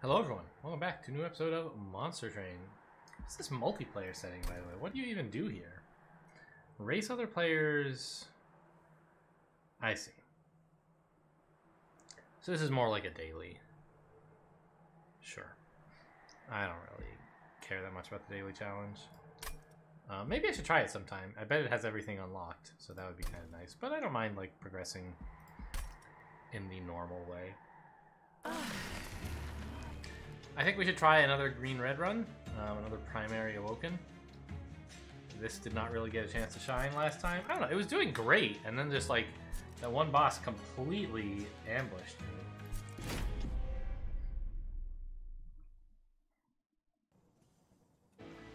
Hello everyone, welcome back to a new episode of Monster Train. What's this multiplayer setting, by the way? What do you even do here? Race other players... I see. So this is more like a daily. Sure. I don't really care that much about the daily challenge. Maybe I should try it sometime. I bet it has everything unlocked, so that would be kind of nice. But I don't mind, like, progressing in the normal way. I think we should try another green-red run, another primary awoken. This did not really get a chance to shine last time. I don't know, it was doing great, and then just like, that one boss completely ambushed me.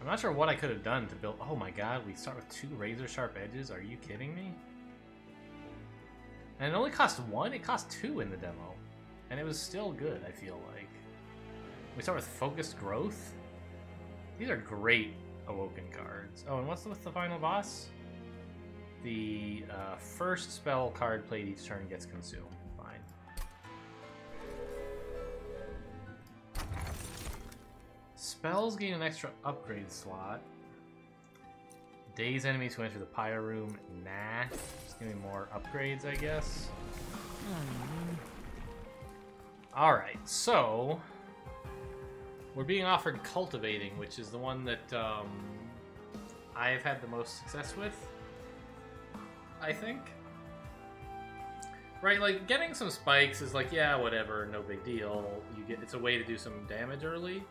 I'm not sure what I could have done to build... Oh my god, we start with 2 razor-sharp edges? Are you kidding me? And it only cost 1? It cost 2 in the demo. And it was still good, I feel like. We start with Focused Growth. These are great Awoken cards. Oh, and what's with the final boss? The first spell card played each turn gets consumed. Fine. Spells gain an extra upgrade slot. Daze enemies who enter the Pyre Room. Nah. Just give me more upgrades, I guess. Alright, so... we're being offered Cultivating, which is the one that I've had the most success with, I think. Right, like, getting some spikes is like, yeah, whatever, no big deal. It's a way to do some damage early.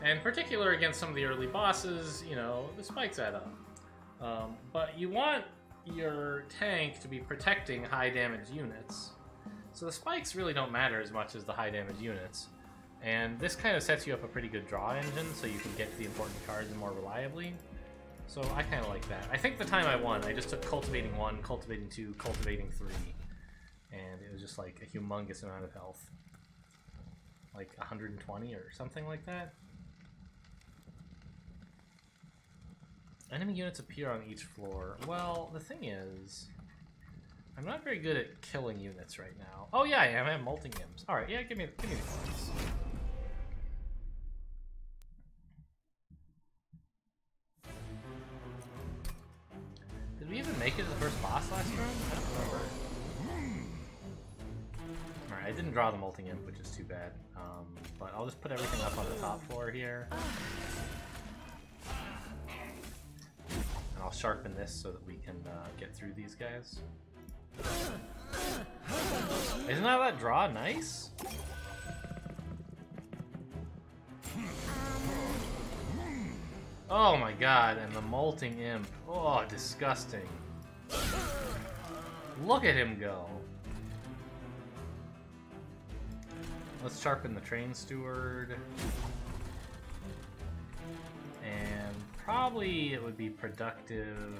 And in particular against some of the early bosses, you know, the spikes add up. But you want your tank to be protecting high damage units. So the spikes really don't matter as much as the high damage units. And this kind of sets you up a pretty good draw engine, so you can get to the important cards more reliably. So I kind of like that. I think the time I won, I just took Cultivating 1, Cultivating 2, Cultivating 3. And it was just like a humongous amount of health. Like 120 or something like that. Enemy units appear on each floor. Well, the thing is... I'm not very good at killing units right now. Oh yeah, I am. I have Molting Imps. Alright, yeah, give me the points. Did we even make it to the first boss last round? I don't remember. Alright, I didn't draw the Molting Imp, which is too bad. But I'll just put everything up on the top floor here. And I'll sharpen this so that we can get through these guys. Isn't that draw nice? Oh my god, and the Molting Imp. Oh, disgusting. Look at him go. Let's sharpen the Train Steward. And probably it would be productive.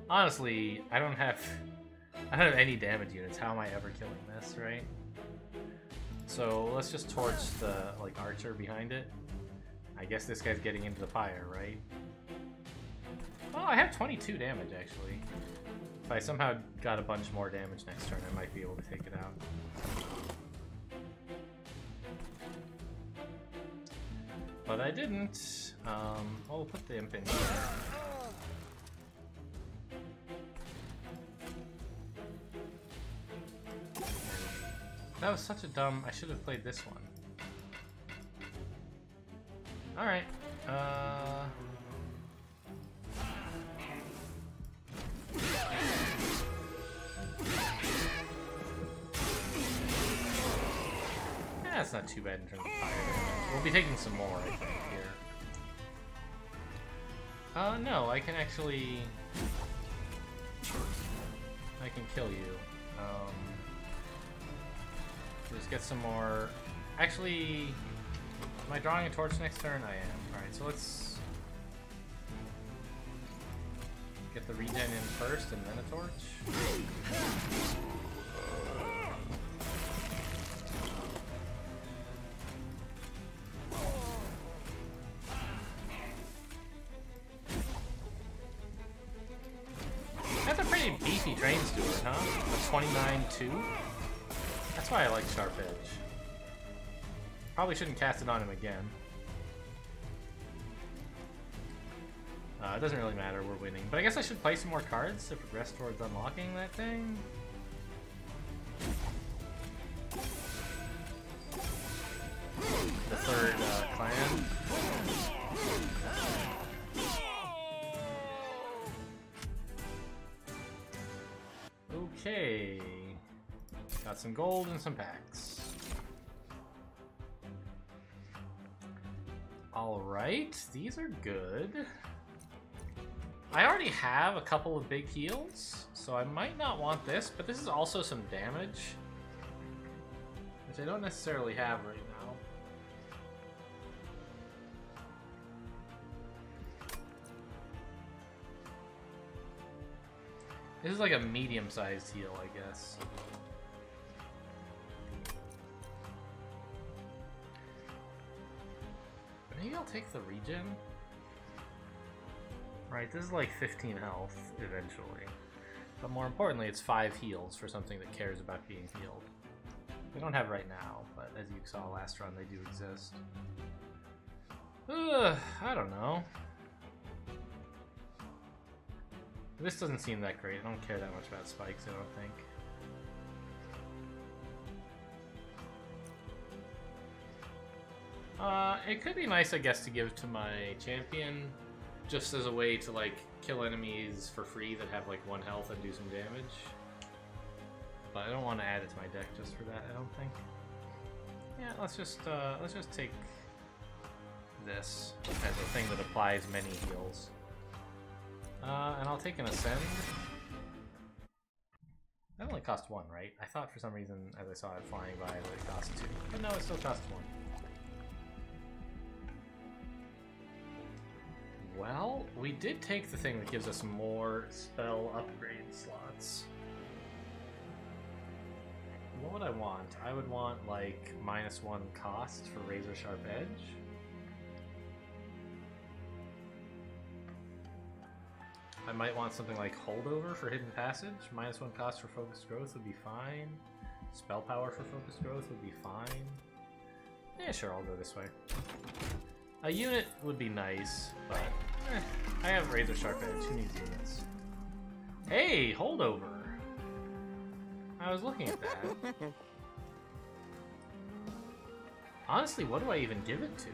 Honestly, I don't have any damage units. How am I ever killing this, right? So let's just torch the like archer behind it. I guess this guy's getting into the pyre, right? Oh, I have 22 damage actually. If I somehow got a bunch more damage next turn, I might be able to take it out. But I didn't. We'll put the imp in here. That was such a dumb... I should have played this one. Alright. That's not too bad in terms of fire damage. We'll be taking some more, I think, here. No, I can actually... I can kill you. Just get some more... Actually, am I drawing a torch next turn? I am. Alright, so let's get the regen in first and then a torch. That's a pretty beefy Train Steward, huh? A 29-2? That's why I like Sharp Edge. Probably shouldn't cast it on him again. It doesn't really matter, we're winning. But I guess I should play some more cards to progress towards unlocking that thing. The third clan. Okay. Got some gold and some packs. Alright, these are good. I already have a couple of big heals, so I might not want this, but this is also some damage, which I don't necessarily have right now. This is like a medium-sized heal, I guess. Maybe I'll take the regen. Right, this is like 15 health eventually. But more importantly, it's 5 heals for something that cares about being healed. We don't have right now, but as you saw last run, they do exist. I don't know. This doesn't seem that great. I don't care that much about spikes, I don't think. It could be nice, I guess, to give to my champion, just as a way to, like, kill enemies for free that have, like, 1 health and do some damage. But I don't want to add it to my deck just for that, I don't think. Yeah, let's just take this as a thing that applies many heals. And I'll take an Ascend. That only cost 1, right? I thought for some reason, as I saw it flying by, that it cost 2. But no, it still costs 1. Well, we did take the thing that gives us more spell upgrade slots. What would I want? I would want, like, -1 cost for Razor Sharp Edge. I might want something like Holdover for Hidden Passage. -1 cost for Focused Growth would be fine. Spell Power for Focused Growth would be fine. Yeah, sure, I'll go this way. A unit would be nice, but I have Razor Sharp Edge. Who needs units? Hey, Holdover! I was looking at that. Honestly, what do I even give it to?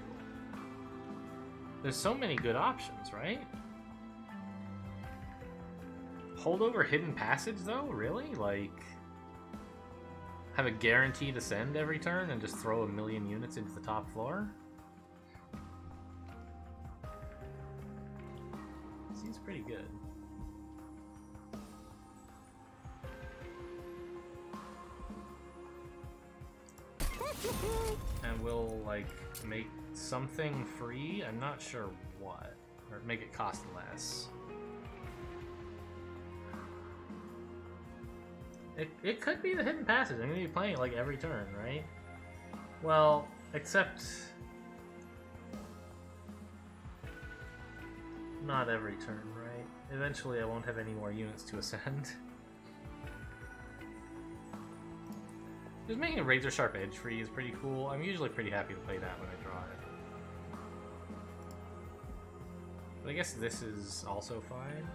There's so many good options, right? Holdover Hidden Passage, though? Really? Like, have a guaranteed ascend every turn and just throw 1,000,000 units into the top floor? Seems pretty good. And we'll, like, make something free. I'm not sure what. Or make it cost less. It could be the Hidden Passage. I'm going to be playing it, like, every turn, right? Well, except... not every turn, right? Eventually I won't have any more units to ascend. Just making a Razor Sharp Edge free is pretty cool. I'm usually pretty happy to play that when I draw it. But I guess this is also fine.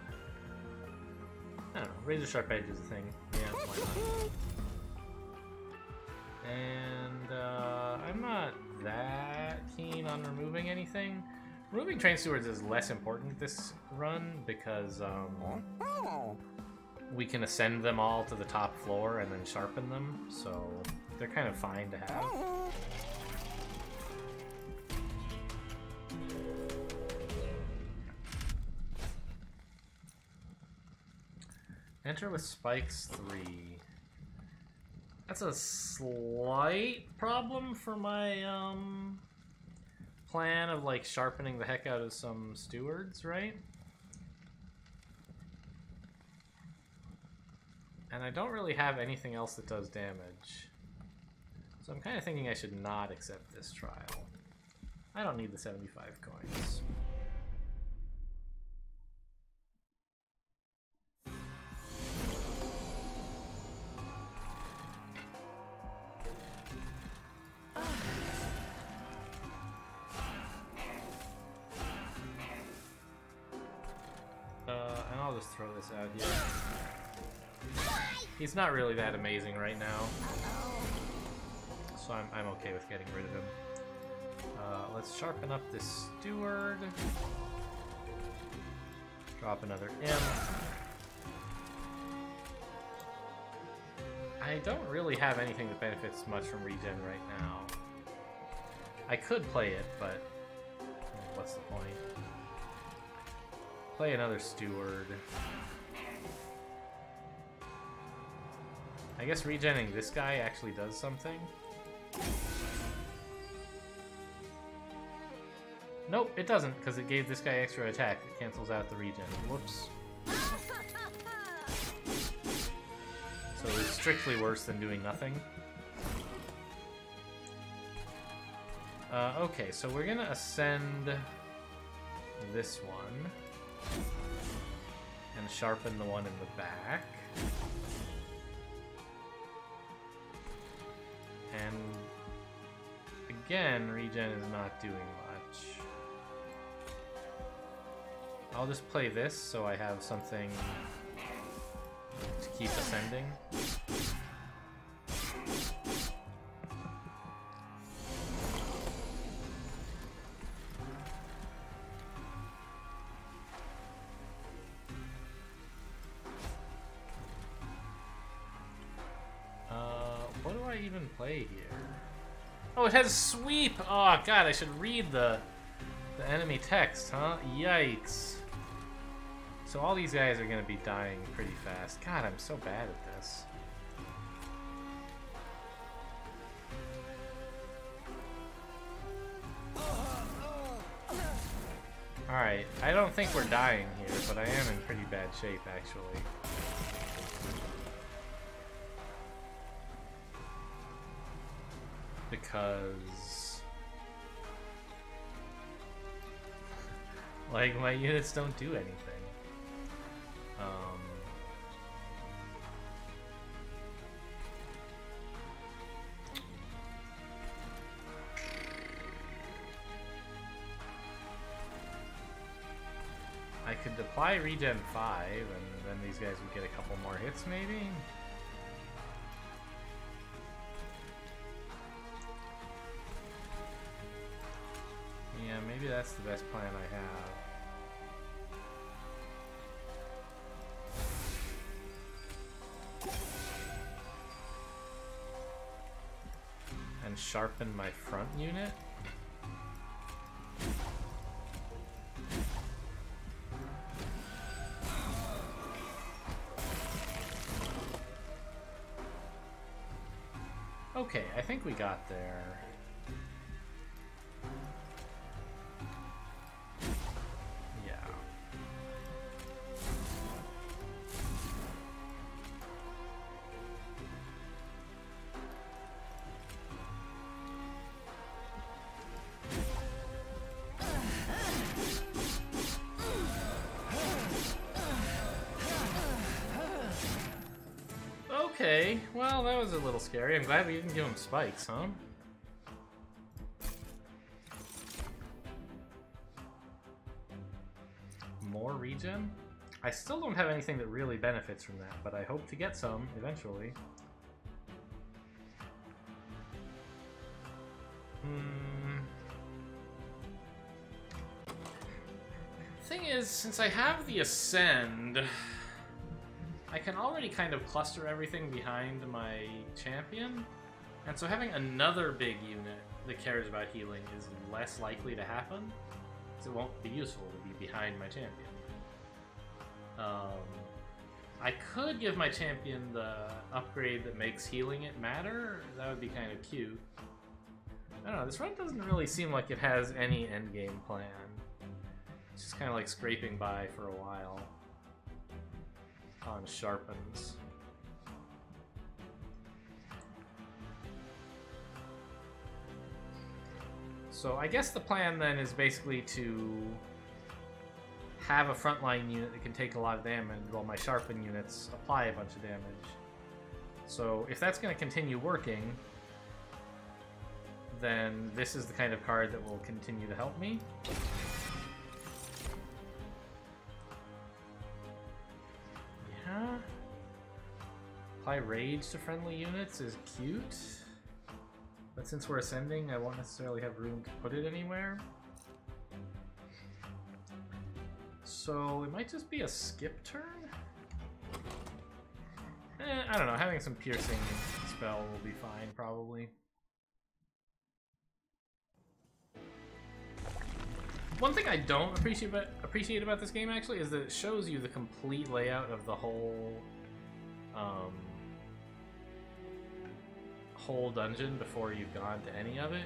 I don't know, Razor Sharp Edge is a thing. Yeah, why not? And I'm not that keen on removing anything. Removing Train Stewards is less important this run because we can ascend them all to the top floor and then sharpen them, so they're kind of fine to have. Enter with spikes 3. That's a slight problem for my plan of, like, sharpening the heck out of some stewards, right? And I don't really have anything else that does damage. So I'm kind of thinking I should not accept this trial. I don't need the 75 coins. just throw this out here. He's not really that amazing right now, so I'm okay with getting rid of him. Let's sharpen up this steward. Drop another M. I don't really have anything that benefits much from regen right now. I could play it, but what's the point? Play another steward. I guess regenning this guy actually does something. Nope, it doesn't, because it gave this guy extra attack. It cancels out the regen. Whoops. So it's strictly worse than doing nothing. Okay, so we're gonna ascend this one. And sharpen the one in the back. And again, regen is not doing much. I'll just play this so I have something to keep ascending. What do I even play here? Oh, it has sweep! Oh god, I should read the enemy text, huh? Yikes. So all these guys are gonna be dying pretty fast. God, I'm so bad at this. Alright, I don't think we're dying here, but I am in pretty bad shape, actually. Because... like, my units don't do anything. I could apply regen 5, and then these guys would get a couple more hits, maybe? Yeah, maybe that's the best plan I have. And sharpen my front unit? Okay, I think we got there. Yeah. Okay, well, that was a little scary. I'm glad we didn't give him spikes, huh? More regen? I still don't have anything that really benefits from that, but I hope to get some eventually. Thing is, since I have the Ascend, I can already kind of cluster everything behind my champion, and so having another big unit that cares about healing is less likely to happen, because it won't be useful to be behind my champion. I could give my champion the upgrade that makes healing it matter. That would be kind of cute. I don't know, this run doesn't really seem like it has any endgame plan. It's just kind of like scraping by for a while. On sharpens. So I guess the plan then is basically to have a frontline unit that can take a lot of damage while my sharpen units apply a bunch of damage. So if that's going to continue working, then this is the kind of card that will continue to help me. apply rage to friendly units is cute. But since we're ascending, I won't necessarily have room to put it anywhere. So it might just be a skip turn? I don't know, having some piercing spell will be fine, probably. One thing I don't appreciate about this game, actually, is that it shows you the complete layout of the whole dungeon before you've gone to any of it.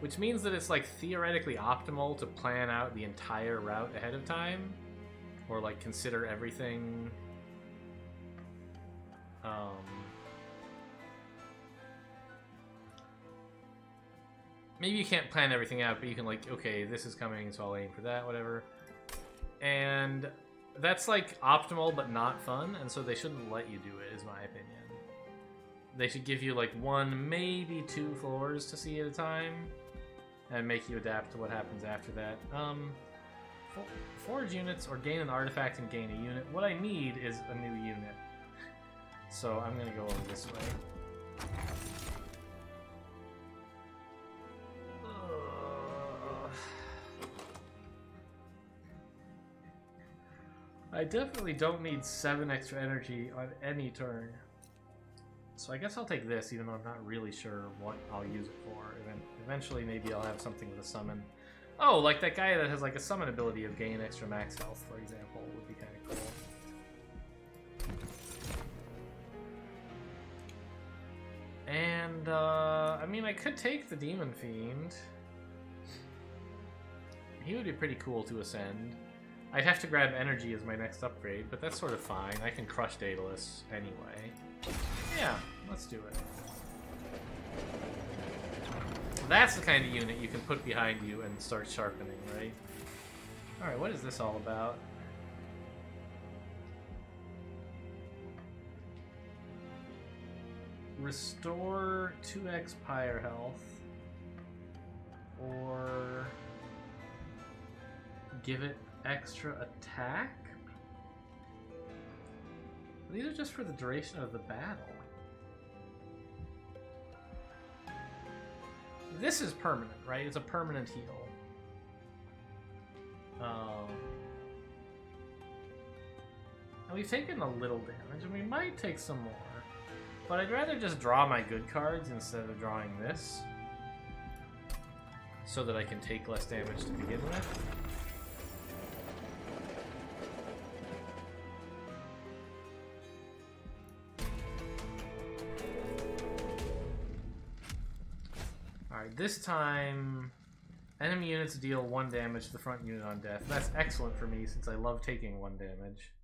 Which means that it's like theoretically optimal to plan out the entire route ahead of time. Or like consider everything. Maybe you can't plan everything out, but you can like, okay, this is coming, so I'll aim for that, whatever. And that's like optimal but not fun, and so they shouldn't let you do it, is my opinion. They should give you like 1, maybe 2 floors to see at a time, and make you adapt to what happens after that. Forge units, or gain an artifact and gain a unit. What I need is a new unit. So I'm gonna go over this way. I definitely don't need 7 extra energy on any turn. So I guess I'll take this, even though I'm not really sure what I'll use it for. Eventually, maybe I'll have something with a summon. Oh, like that guy that has like a summon ability of gain extra max health, for example, would be kind of cool. And, I mean, I could take the Demon Fiend. He would be pretty cool to ascend. I'd have to grab energy as my next upgrade, but that's sort of fine. I can crush Daedalus anyway. Yeah, let's do it. That's the kind of unit you can put behind you and start sharpening, right? Alright, what is this all about? Restore 2x pyre health. Or give it extra attack? These are just for the duration of the battle. This is permanent, right? It's a permanent heal. And we've taken a little damage, and we might take some more. But I'd rather just draw my good cards instead of drawing this. So that I can take less damage to begin with. This time, enemy units deal 1 damage to the front unit on death. That's excellent for me since I love taking 1 damage.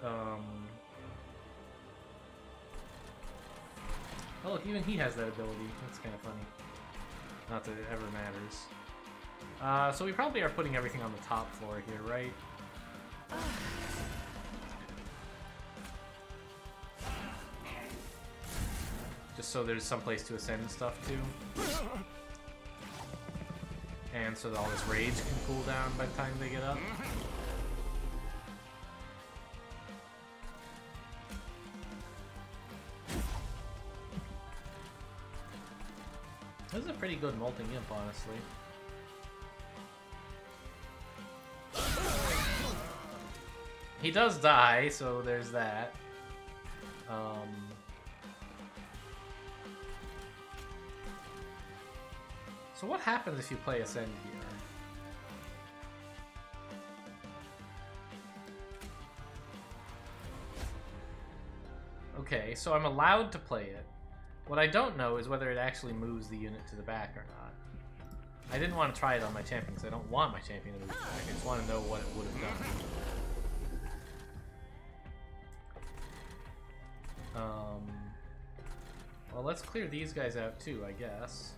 Oh look, even he has that ability. That's kind of funny. Not that it ever matters. So we probably are putting everything on the top floor here, right? Just so there's some place to ascend stuff to. And so that all this rage can cool down by the time they get up. This is a pretty good molting imp, honestly. He does die, so there's that. So what happens if you play Ascend here? Okay, so I'm allowed to play it. What I don't know is whether it actually moves the unit to the back or not. I didn't want to try it on my champion because I don't want my champion to move back. I just want to know what it would have done. Well, let's clear these guys out too, I guess.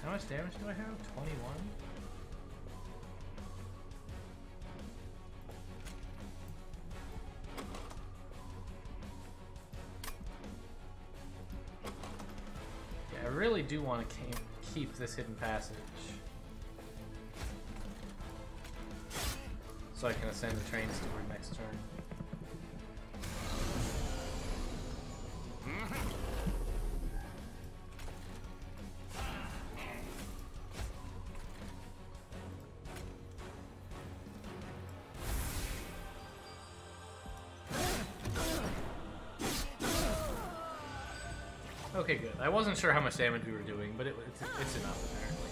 How much damage do I have? 21? really do want to keep this hidden passage. So I can ascend the trains toward next turn. Okay, good. I wasn't sure how much damage we were doing, but it's enough, apparently.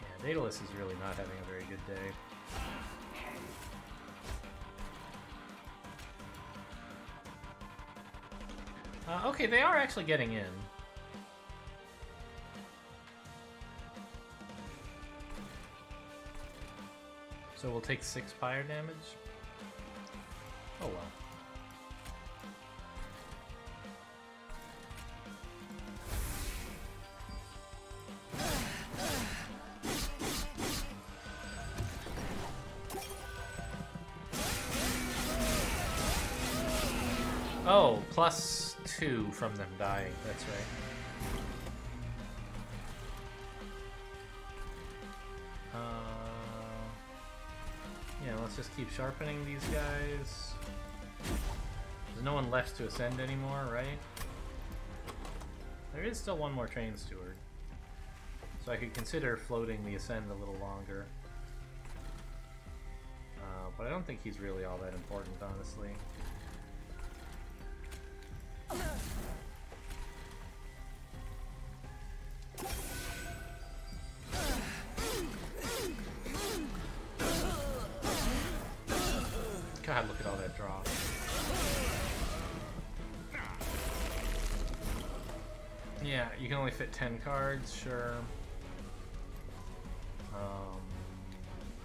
Yeah, Daedalus is really not having a very good day. Okay, they are actually getting in. So we'll take 6 fire damage. Oh well. Oh, +2 from them dying, that's right. Yeah, let's just keep sharpening these guys. There's no one left to ascend anymore, right? There is still one more train steward. So I could consider floating the ascend a little longer. But I don't think he's really all that important, honestly. God, look at all that draw. Yeah, you can only fit 10 cards, sure.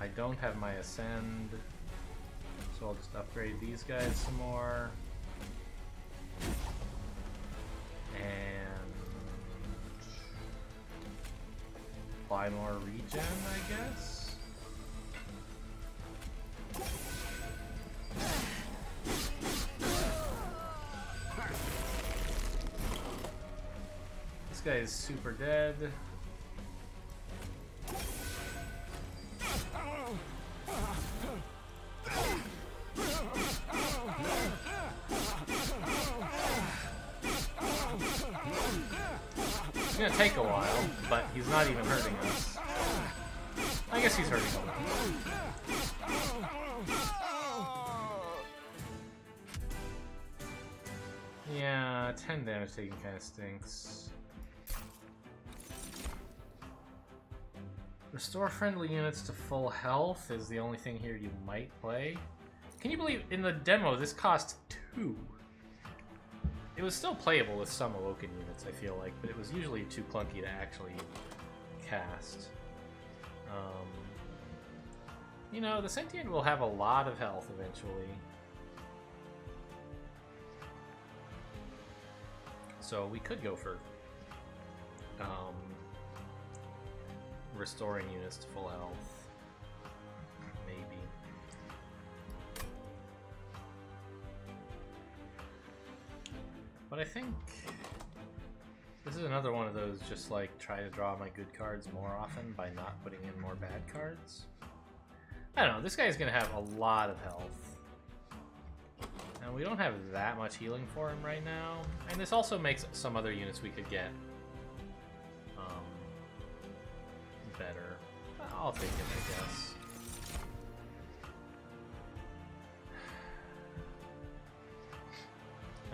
I don't have my ascend, so I'll just upgrade these guys some more. And buy more regen, I guess? This guy is super dead. It's gonna take a while, but he's not even hurting us. I guess he's hurting us. Yeah, 10 damage taking kind of stinks. Restore friendly units to full health is the only thing here you might play. Can you believe in the demo this cost 2? It was still playable with some Awoken units, I feel like, but it was usually too clunky to actually cast. You know, the Sentient will have a lot of health eventually. So we could go for restoring units to full health. Maybe. But I think this is another one of those just like try to draw my good cards more often by not putting in more bad cards. I don't know, this guy's gonna have a lot of health. And we don't have that much healing for him right now. And this also makes some other units we could get better. I'll take it, I guess.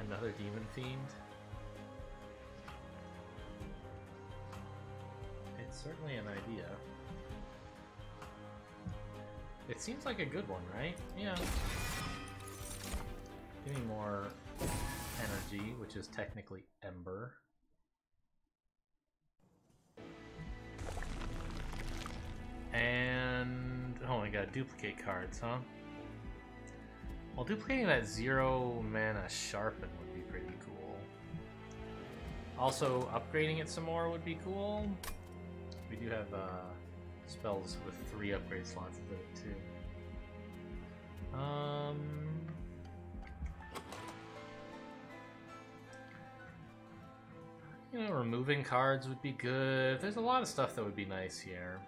Another Demon Fiend. It's certainly an idea. It seems like a good one, right? Yeah. Give me more energy, which is technically Ember. And oh my god, duplicate cards, huh? Well, duplicating that 0 mana Sharpen would be pretty cool. Also, upgrading it some more would be cool. We do have spells with 3 upgrade slots of it too. You know, removing cards would be good. There's a lot of stuff that would be nice here.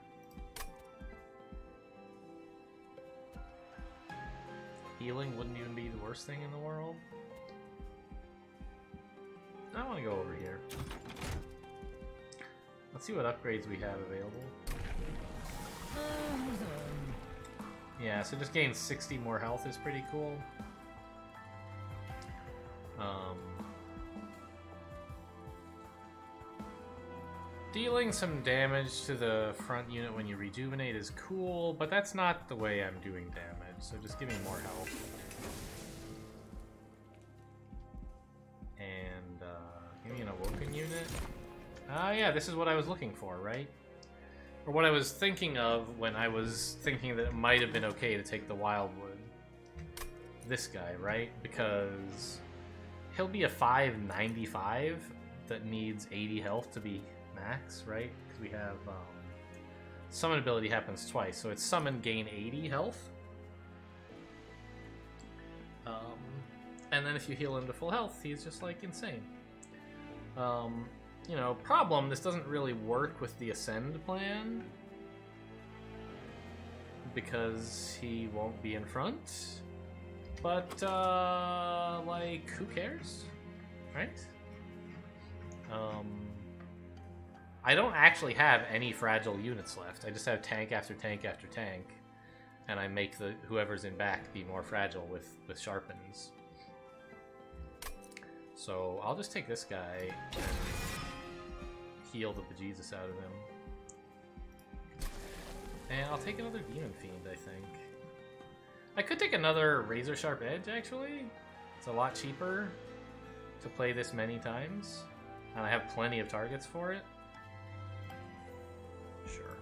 Healing wouldn't even be the worst thing in the world. I want to go over here. Let's see what upgrades we have available. Yeah, so just gain 60 more health is pretty cool. Dealing some damage to the front unit when you rejuvenate is cool, but that's not the way I'm doing damage, so just give me more health. And give me an awoken unit. Yeah, this is what I was looking for, right? Or what I was thinking of when I was thinking that it might have been okay to take the Wildwood. This guy, right? Because he'll be a 595 that needs 80 health to be max, right? Because we have summon ability happens twice, so it's summon gain 80 health. And then if you heal him to full health, he's just like insane. You know, problem, this doesn't really work with the Ascend plan because he won't be in front. But like, who cares, right? I don't actually have any fragile units left. I just have tank after tank after tank, and I make the whoever's in back be more fragile with sharpens. So I'll just take this guy and heal the bejesus out of him. And I'll take another Demon Fiend, I think. I could take another Razor Sharp Edge, actually. It's a lot cheaper to play this many times, and I have plenty of targets for it. Sure.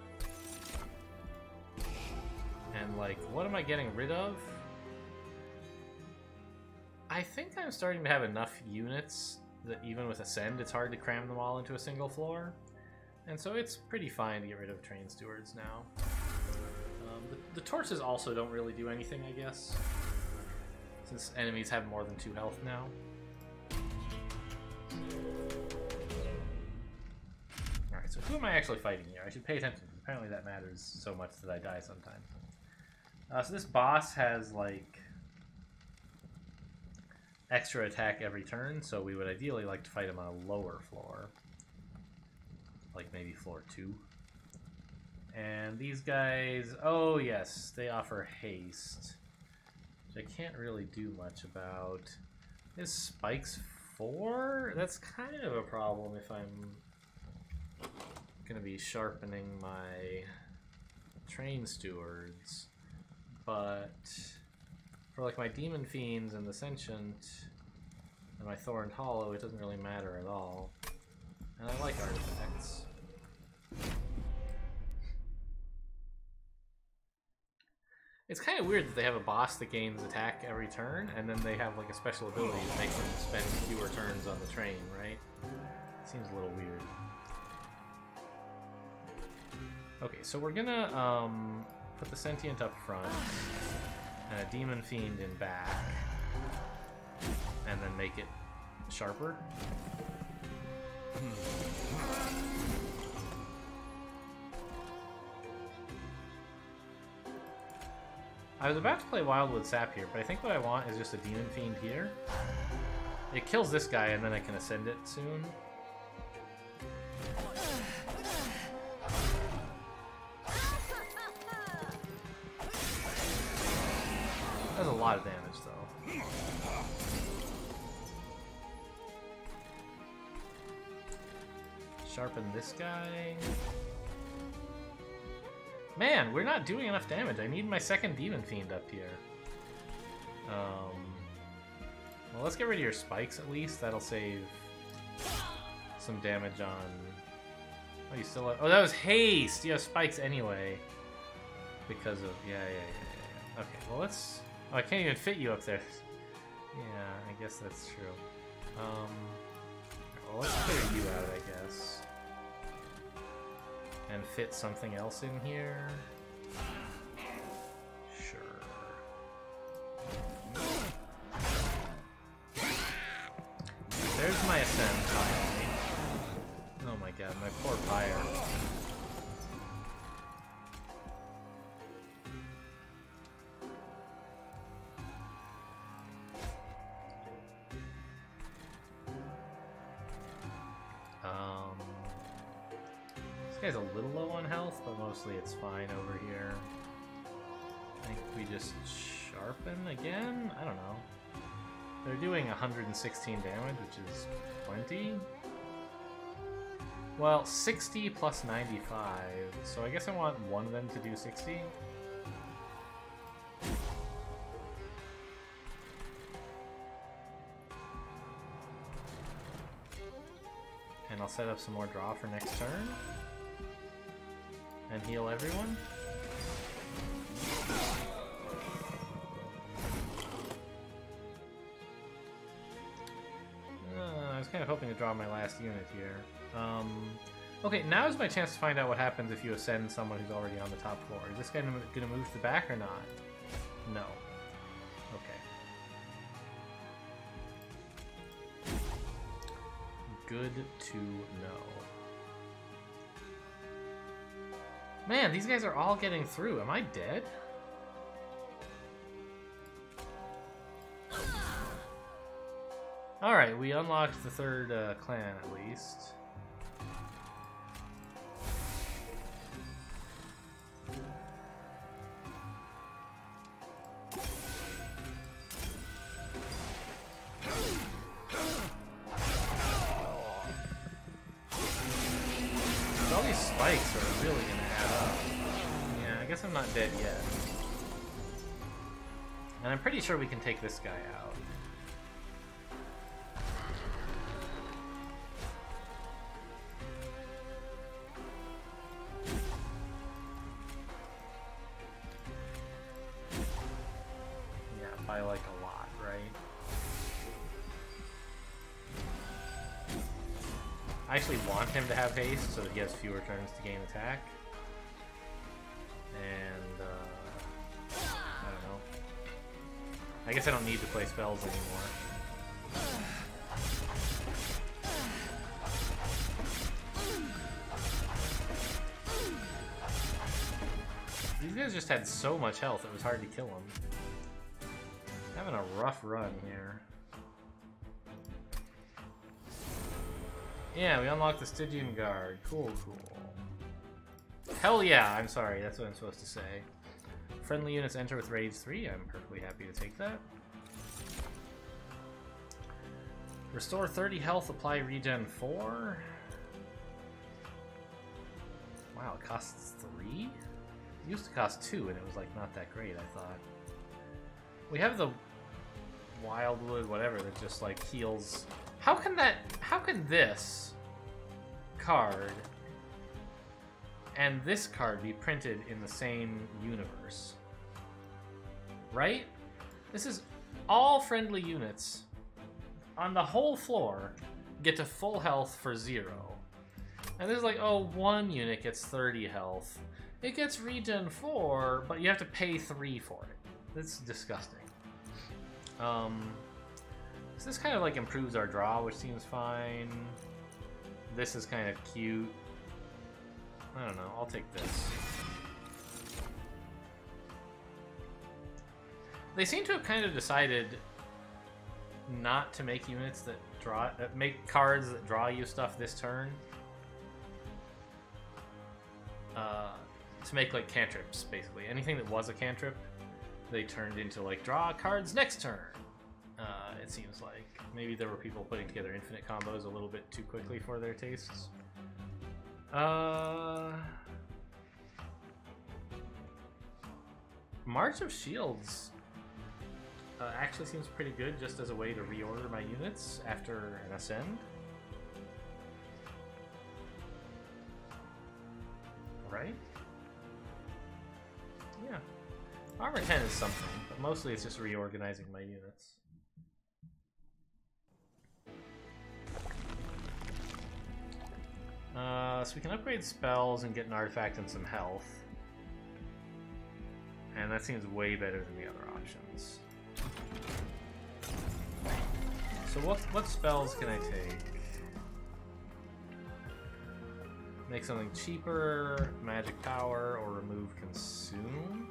And, like, what am I getting rid of? I think I'm starting to have enough units that even with Ascend, it's hard to cram them all into a single floor. And so it's pretty fine to get rid of Train Stewards now. The torches also don't really do anything, I guess, since enemies have more than 2 health now. Alright, so who am I actually fighting here? I should pay attention. Apparently that matters so much that I die sometimes. So this boss has, like, extra attack every turn, so we would ideally like to fight him on a lower floor. Like maybe floor 2. And these guys, oh yes, they offer haste, which I can't really do much about. His spikes 4? That's kind of a problem if I'm gonna be sharpening my Train Stewards. But for like my Demon Fiends and the Sentient and my Thorned Hollow, it doesn't really matter at all. And I like artifacts. It's kind of weird that they have a boss that gains attack every turn, and then they have like a special ability that makes them spend fewer turns on the train, right? Seems a little weird. Okay, so we're gonna put the Sentient up front, and a Demon Fiend in back, and then make it sharper. I was about to play Wildwood Sap here, but I think what I want is just a Demon Fiend here. It kills this guy, and then I can ascend it soon. That's a lot of damage, though. Sharpen this guy. Man, we're not doing enough damage. I need my second Demon Fiend up here. Well, let's get rid of your spikes at least. That'll save some damage on... Oh, you still have... Oh, that was haste! You have spikes anyway. Because of... Yeah. Okay, well, let's... Oh, I can't even fit you up there. Yeah, I guess that's true. Well, let's clear you out, I guess. And fit something else in here. Sure. There's my ascend finally. God, my poor fire. This guy's a little low on health, but mostly it's fine over here. I think we just sharpen again? I don't know. They're doing 116 damage, which is plenty. Well, 60 plus 95, so I guess I want one of them to do 60. And I'll set up some more draw for next turn. And heal everyone. I was kind of hoping to draw my last unit here. Okay, now is my chance to find out what happens if you ascend someone who's already on the top floor. Is this guy going to move to the back or not? No. Okay. Good to know. Man, these guys are all getting through. Am I dead? Alright, we unlocked the third clan at least. All these spikes are really gonna add up. Yeah, I guess I'm not dead yet. And I'm pretty sure we can take this guy out. Yeah, by like a lot, right? I actually want him to have haste so that he has fewer turns to gain attack. And, I don't know. I guess I don't need to play spells anymore. These guys just had so much health, it was hard to kill them. Having a rough run here. Yeah, we unlocked the Stygian Guard. Cool, cool. Hell yeah, I'm sorry, that's what I'm supposed to say. Friendly units enter with Rage 3. I'm perfectly happy to take that. Restore 30 health, apply regen 4. Wow, it costs 3? It used to cost 2, and it was like not that great, I thought. We have the Wildwood, whatever, that just like heals. How can this card and this card be printed in the same universe? Right? This is all friendly units on the whole floor get to full health for 0. And there's like, oh, one unit gets 30 health. It gets regen 4, but you have to pay 3 for it. That's disgusting. So this kind of like improves our draw, which seems fine. This is kind of cute. I don't know, I'll take this. They seem to have kind of decided not to make units that make cards that draw you stuff this turn. To make like cantrips, basically. Anything that was a cantrip, they turned into like draw cards next turn. It seems like maybe there were people putting together infinite combos a little bit too quickly for their tastes. March of Shields actually seems pretty good just as a way to reorder my units after an ascend. Right? Yeah. Armor 10 is something, but mostly it's just reorganizing my units. So we can upgrade spells and get an artifact and some health. And that seems way better than the other options. So what spells can I take? Make something cheaper, magic power, or remove consume.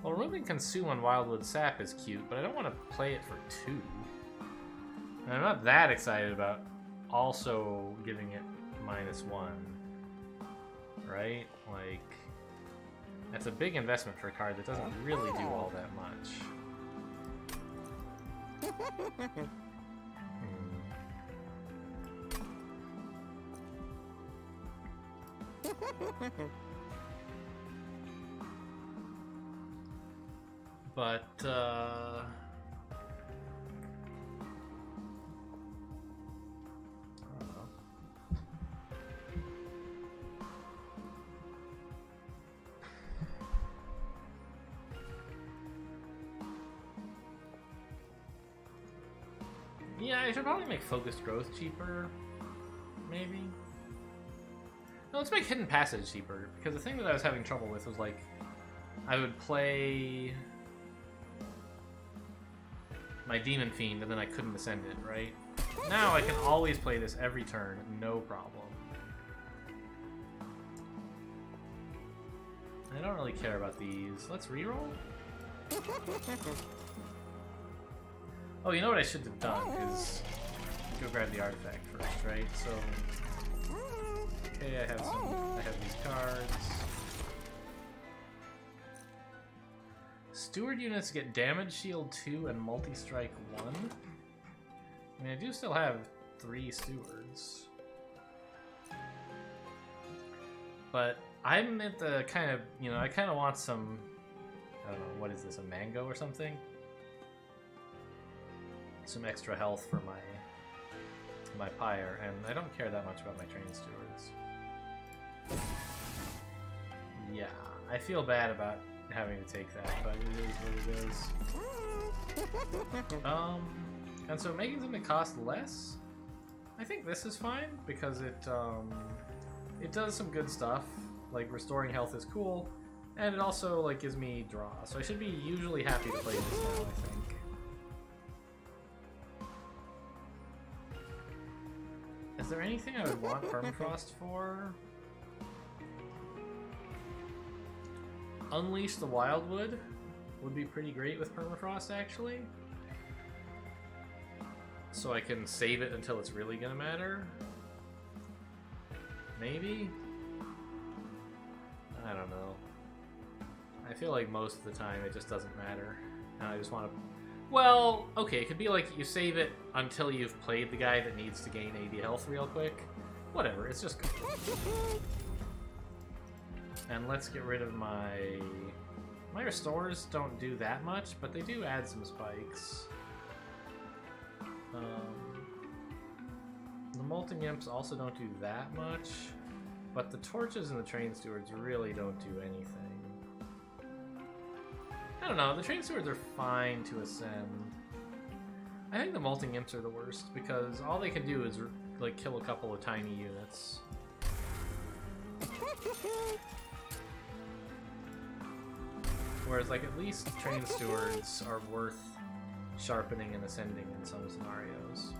Well, removing consume on Wildwood Sap is cute, but I don't want to play it for 2. And I'm not that excited about also giving it -1. Right? Like, that's a big investment for a card that doesn't really do all that much. But, I don't know. Yeah, I should probably make focused growth cheaper, maybe. No, let's make hidden passage cheaper, because the thing that I was having trouble with was, like, I would play my Demon Fiend, and then I couldn't ascend it, right? Now I can always play this every turn, no problem. I don't really care about these. Let's reroll? Oh, you know what I should have done is go grab the artifact first, right? So, okay, I have these cards. Steward units get damage shield 2 and multi-strike 1. I mean, I do still have 3 stewards. But I'm at the kind of, you know, I kind of want some, I don't know, what is this, a mango or something? Some extra health for my pyre, and I don't care that much about my train stewards. Yeah, I feel bad about having to take that, but it is what it is. And so making something cost less, I think this is fine because it does some good stuff. Like restoring health is cool, and it also like gives me draw. So I should be usually happy to play this now, I think. Is there anything I would want Permafrost for? Unleash the Wildwood would be pretty great with Permafrost, actually. So I can save it until it's really gonna matter. Maybe? I don't know. I feel like most of the time it just doesn't matter. And I just want to... Well, okay, it could be like you save it until you've played the guy that needs to gain 80 health real quick. Whatever, it's just good. And let's get rid of my... My restores don't do that much, but they do add some spikes. The Molten Imps also don't do that much, but the Torches and the Train Stewards really don't do anything. I don't know, the Train Stewards are fine to ascend. I think the Molten Imps are the worst, because all they can do is like kill a couple of tiny units. Whereas like at least Train Stewards are worth sharpening and ascending in some scenarios.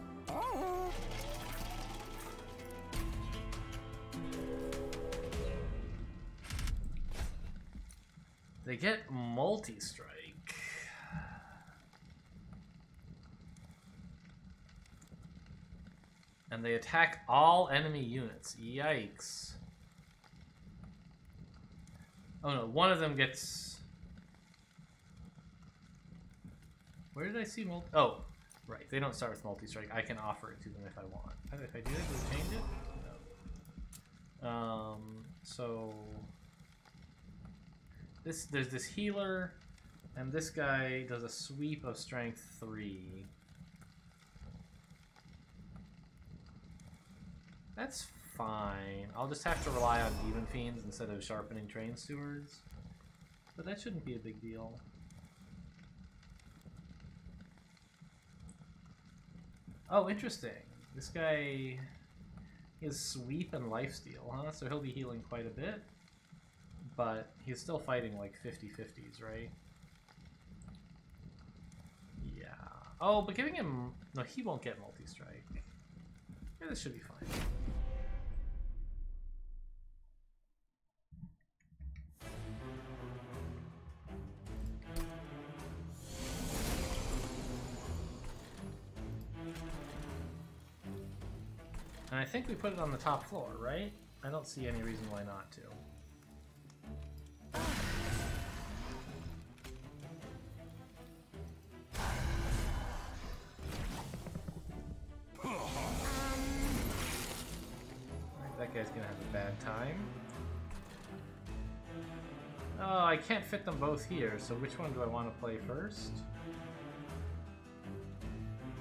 They get multi-strike. And they attack all enemy units. Yikes. Oh no, one of them gets... Where did I see multi... Oh, right. They don't start with multi-strike. I can offer it to them if I want. If I do it, does it change it? No. So... There's this healer, and this guy does a sweep of strength 3. That's fine. I'll just have to rely on Demon Fiends instead of sharpening Train Stewards. But that shouldn't be a big deal. Oh, interesting. This guy is sweep and lifesteal, huh? So he'll be healing quite a bit. But he's still fighting like 50-50s, right? Oh, but giving him... No, he won't get multi-strike. Yeah, this should be fine. And I think we put it on the top floor, right? I don't see any reason why not to. That guy's gonna have a bad time. Oh, I can't fit them both here, so which one do I want to play first?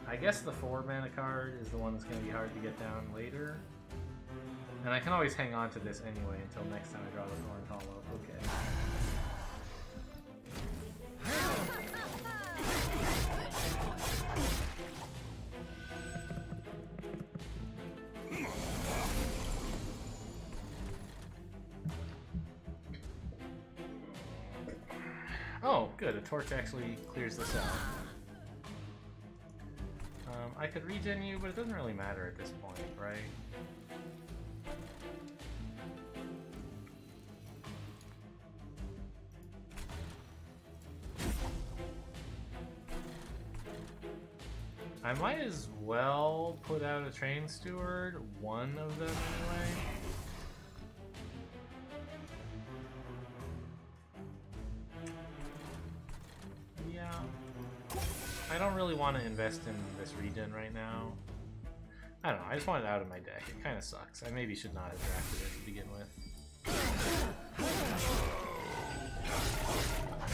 I guess the 4-mana card is the one that's going to be hard to get down later. And I can always hang on to this anyway until next time I draw the Thorn Hollow. Okay. Oh, good. A torch actually clears this out. I could regen you, but it doesn't really matter at this point, right? I might as well put out a Train Steward, one of them anyway. Yeah. I don't really want to invest in this regen right now. I don't know, I just want it out of my deck. It kind of sucks. I maybe should not have drafted it to begin with.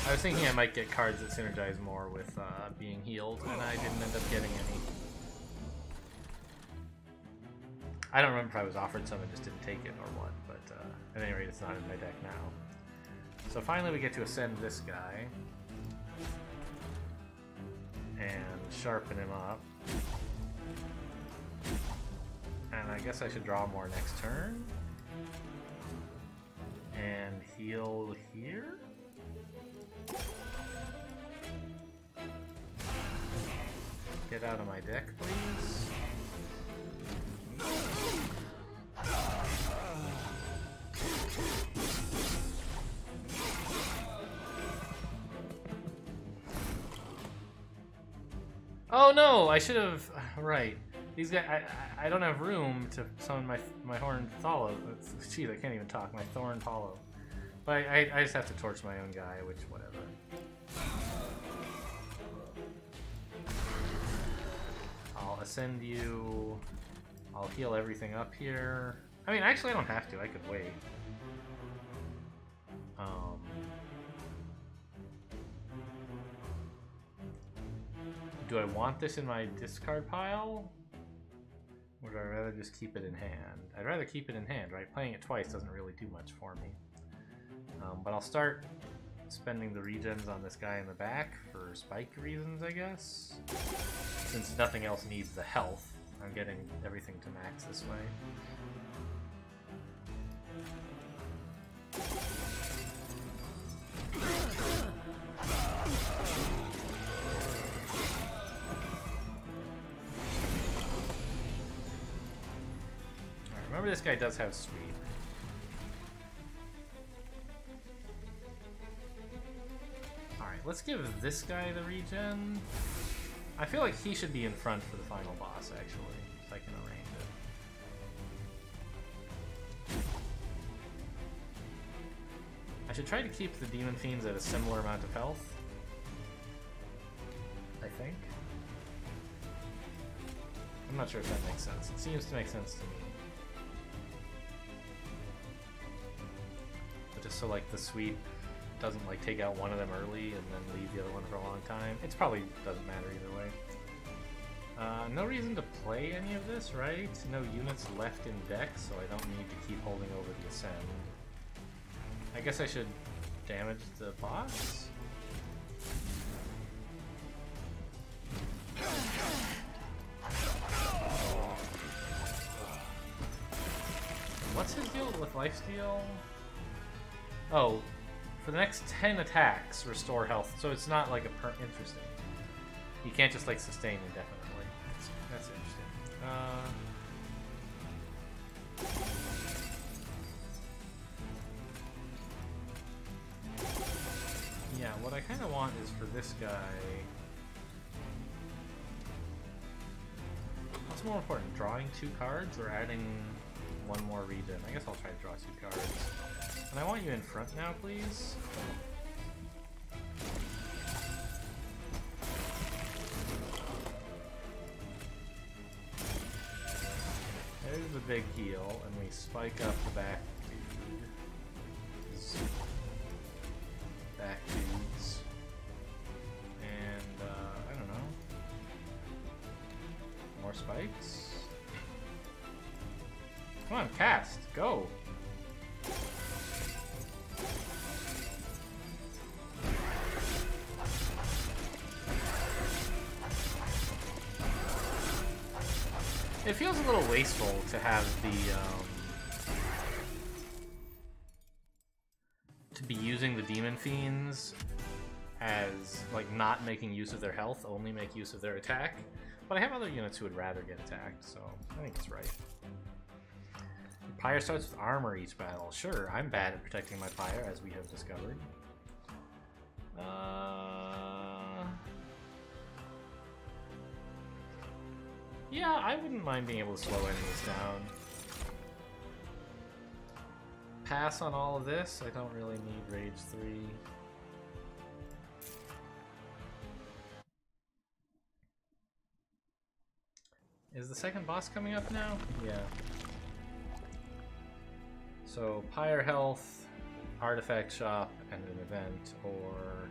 I was thinking I might get cards that synergize more with being healed, and I didn't end up getting any. I don't remember if I was offered some and just didn't take it or what, but at any rate, it's not in my deck now. So finally we get to ascend this guy. And sharpen him up. And I guess I should draw more next turn. And heal here. Get out of my deck, please. Oh no! I should have. Right. These guys. I don't have room to summon my Horned Hollow. Jeez, I can't even talk. My Thorned Hollow. But I just have to torch my own guy, which whatever. I'll ascend you. I'll heal everything up here. I mean, actually, I don't have to. I could wait. Do I want this in my discard pile? Or would I rather just keep it in hand? I'd rather keep it in hand, right? Playing it twice doesn't really do much for me. But I'll start spending the regens on this guy in the back for spike reasons, I guess. Since nothing else needs the health, I'm getting everything to max this way. Remember, this guy does have sweep. Alright, let's give this guy the regen. I feel like he should be in front for the final boss, actually, if I can arrange it. I should try to keep the Demon Fiends at a similar amount of health. I think. I'm not sure if that makes sense. It seems to make sense to me. Just so like the sweep doesn't like take out one of them early and then leave the other one for a long time. It's probably doesn't matter either way. No reason to play any of this, right? No units left in deck, so I don't need to keep holding over the ascend. I guess I should damage the boss? What's his deal with lifesteal? Oh, for the next 10 attacks, restore health. So it's not like a interesting. You can't just like sustain indefinitely. That's interesting. Yeah, what I kind of want is for this guy. What's more important, drawing 2 cards or adding 1 more regen? I guess I'll try to draw 2 cards. And I want you in front now, please. There's the big heal, and we spike up the back dude. Back dudes. And, I don't know. More spikes? Come on, cast! Go! It feels a little wasteful to have the, to be using the Demon Fiends as, like, not making use of their health, only make use of their attack. But I have other units who would rather get attacked, so I think it's right. Pyre starts with armor each battle. Sure, I'm bad at protecting my Pyre, as we have discovered. Yeah, I wouldn't mind being able to slow enemies down. Pass on all of this. I don't really need Rage 3. Is the second boss coming up now? Yeah. So, Pyre Health, Artifact Shop, and an event, or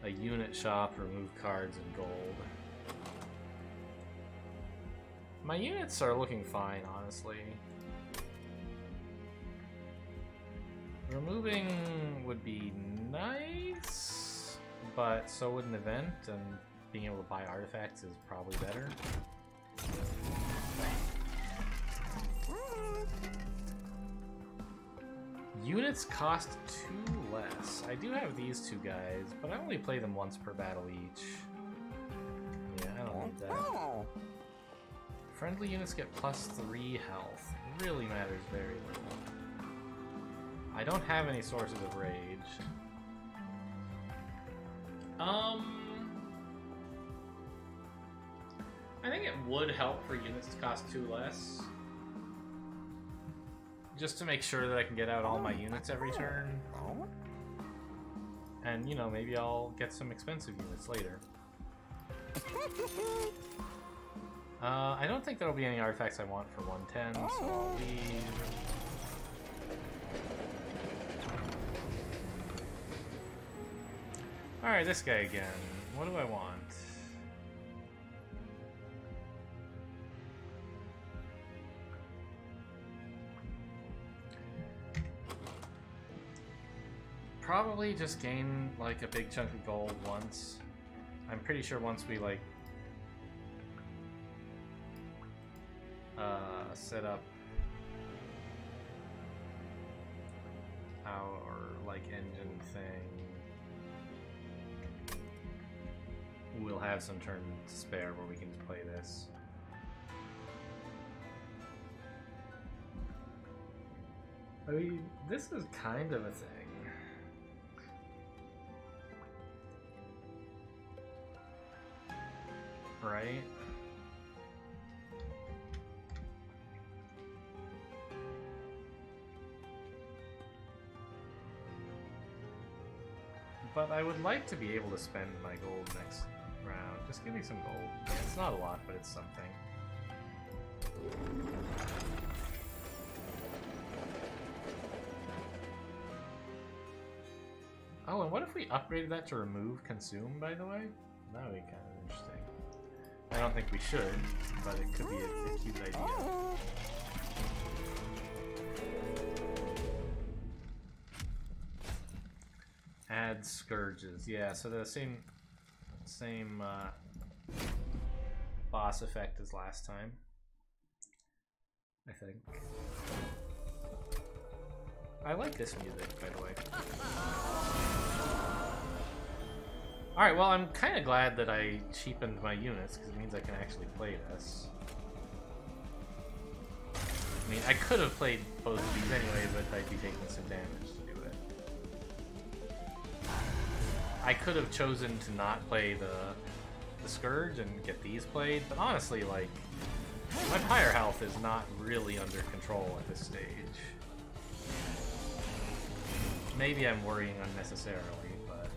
a unit shop, remove cards and gold. My units are looking fine, honestly. Removing would be nice, but so would an event, and being able to buy artifacts is probably better. Units cost 2 less. I do have these 2 guys, but I only play them once per battle each. Yeah, I don't need that. Friendly units get +3 health. It really matters very little. I don't have any sources of rage. I think it would help for units to cost 2 less. Just to make sure that I can get out all my units every turn. And, you know, maybe I'll get some expensive units later. I don't think there'll be any artifacts I want for 110, so I'll leave. Alright, this guy again. What do I want? Probably just gain, like, a big chunk of gold once. I'm pretty sure once we, like, set up our, like, engine thing, we'll have some turn to spare where we can play this. I mean, this is kind of a thing. Right? But I would like to be able to spend my gold next round. Just give me some gold. Yeah, it's not a lot, but it's something. Oh, and what if we upgraded that to remove consume, by the way? That would be kind of interesting. I don't think we should, but it could be a cute idea. Add scourges, yeah. So the same boss effect as last time, I think. I like this music, by the way. Alright, well, I'm kind of glad that I cheapened my units, because it means I can actually play this. I mean, I could have played both of these anyway, but I'd be taking some damage to do it. I could have chosen to not play the Scourge and get these played, but honestly, like, my Pyre health is not really under control at this stage. Maybe I'm worrying unnecessarily, but...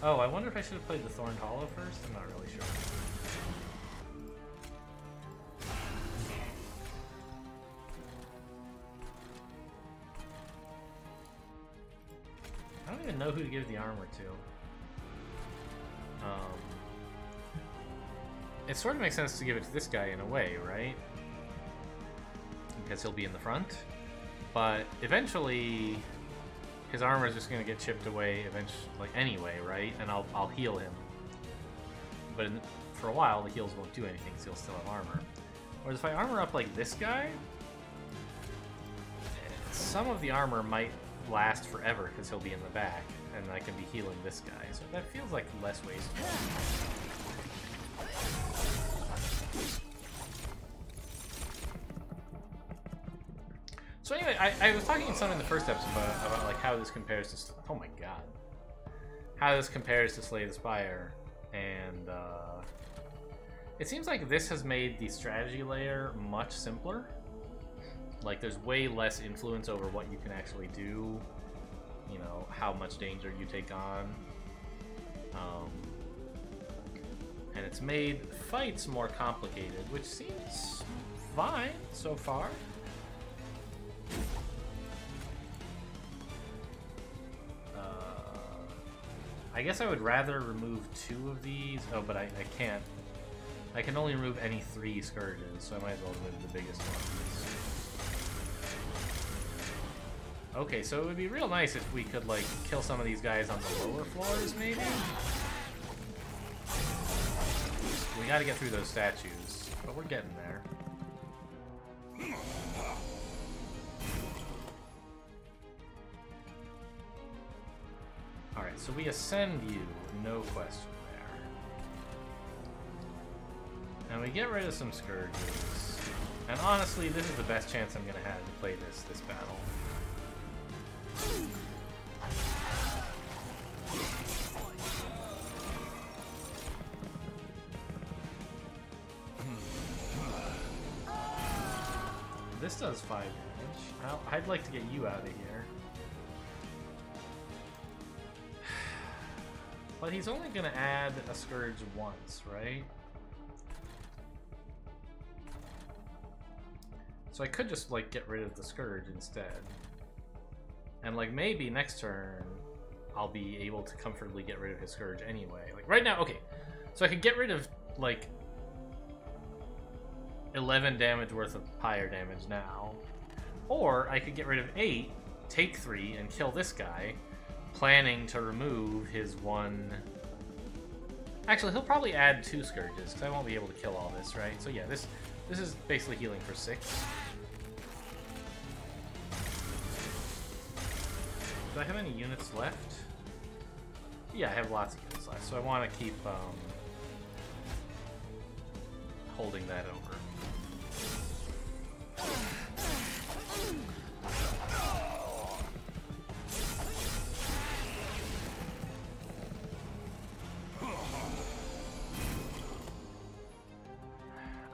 Oh, I wonder if I should have played the Thorned Hollow first? I'm not really sure. I don't even know who to give the armor to. It sort of makes sense to give it to this guy in a way, right? Because he'll be in the front. But eventually, his armor is just going to get chipped away anyway, right? And I'll heal him. But for a while, the heals won't do anything, so he'll still have armor. Whereas if I armor up like this guy, some of the armor might last forever because he'll be in the back, and I can be healing this guy. So that feels like less wasteful. So anyway, I was talking to someone in the first episode about like how this compares to... Oh my god. How this compares to Slay the Spire, and it seems like this has made the strategy layer much simpler. Like, there's way less influence over what you can actually do, you know, how much danger you take on. And it's made fights more complicated, which seems fine so far. I guess I would rather remove 2 of these. Oh, but I can't. I can only remove any 3 Scourges, so I might as well remove the biggest ones. Okay, so it would be real nice if we could, like, kill some of these guys on the lower floors, maybe? We gotta get through those statues, but we're getting there. Alright, so we ascend you, no question there. And we get rid of some Scourges. And honestly, this is the best chance I'm gonna have to play this battle. This does 5 damage. I'd like to get you out of here. But he's only gonna add a Scourge once, right? So I could just, like, get rid of the Scourge instead. And, like, maybe next turn I'll be able to comfortably get rid of his Scourge anyway. Like, right now, okay. So I could get rid of, like, 11 damage worth of Pyre damage now. Or I could get rid of 8, take 3, and kill this guy, planning to remove his 1... Actually, he'll probably add 2 Scourges, because I won't be able to kill all this, right? So yeah, this is basically healing for 6. Do I have any units left? Yeah, I have lots of units left, so I want to keep holding that over.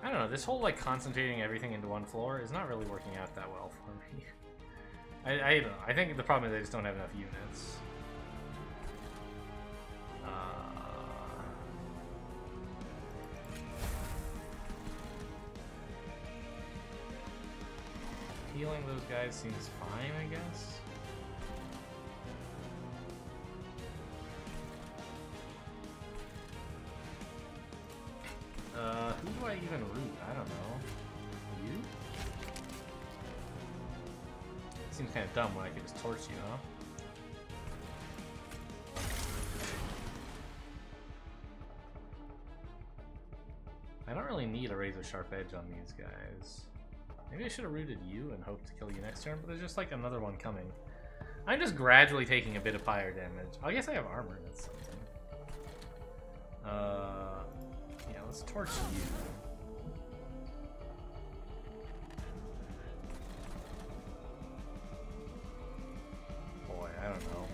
I don't know, this whole, like, concentrating everything into one floor is not really working out that well for me. I don't know. I think the problem is I just don't have enough units. Healing those guys seems fine, I guess. Who do I even root? I don't know. You? Seems kind of dumb when I could just torch you, huh? I don't really need a razor sharp edge on these guys. Maybe I should have rooted you and hoped to kill you next turn, but there's just like another one coming. I'm just gradually taking a bit of fire damage. I guess I have armor, that's something. Yeah, let's torch you. Boy, I don't know.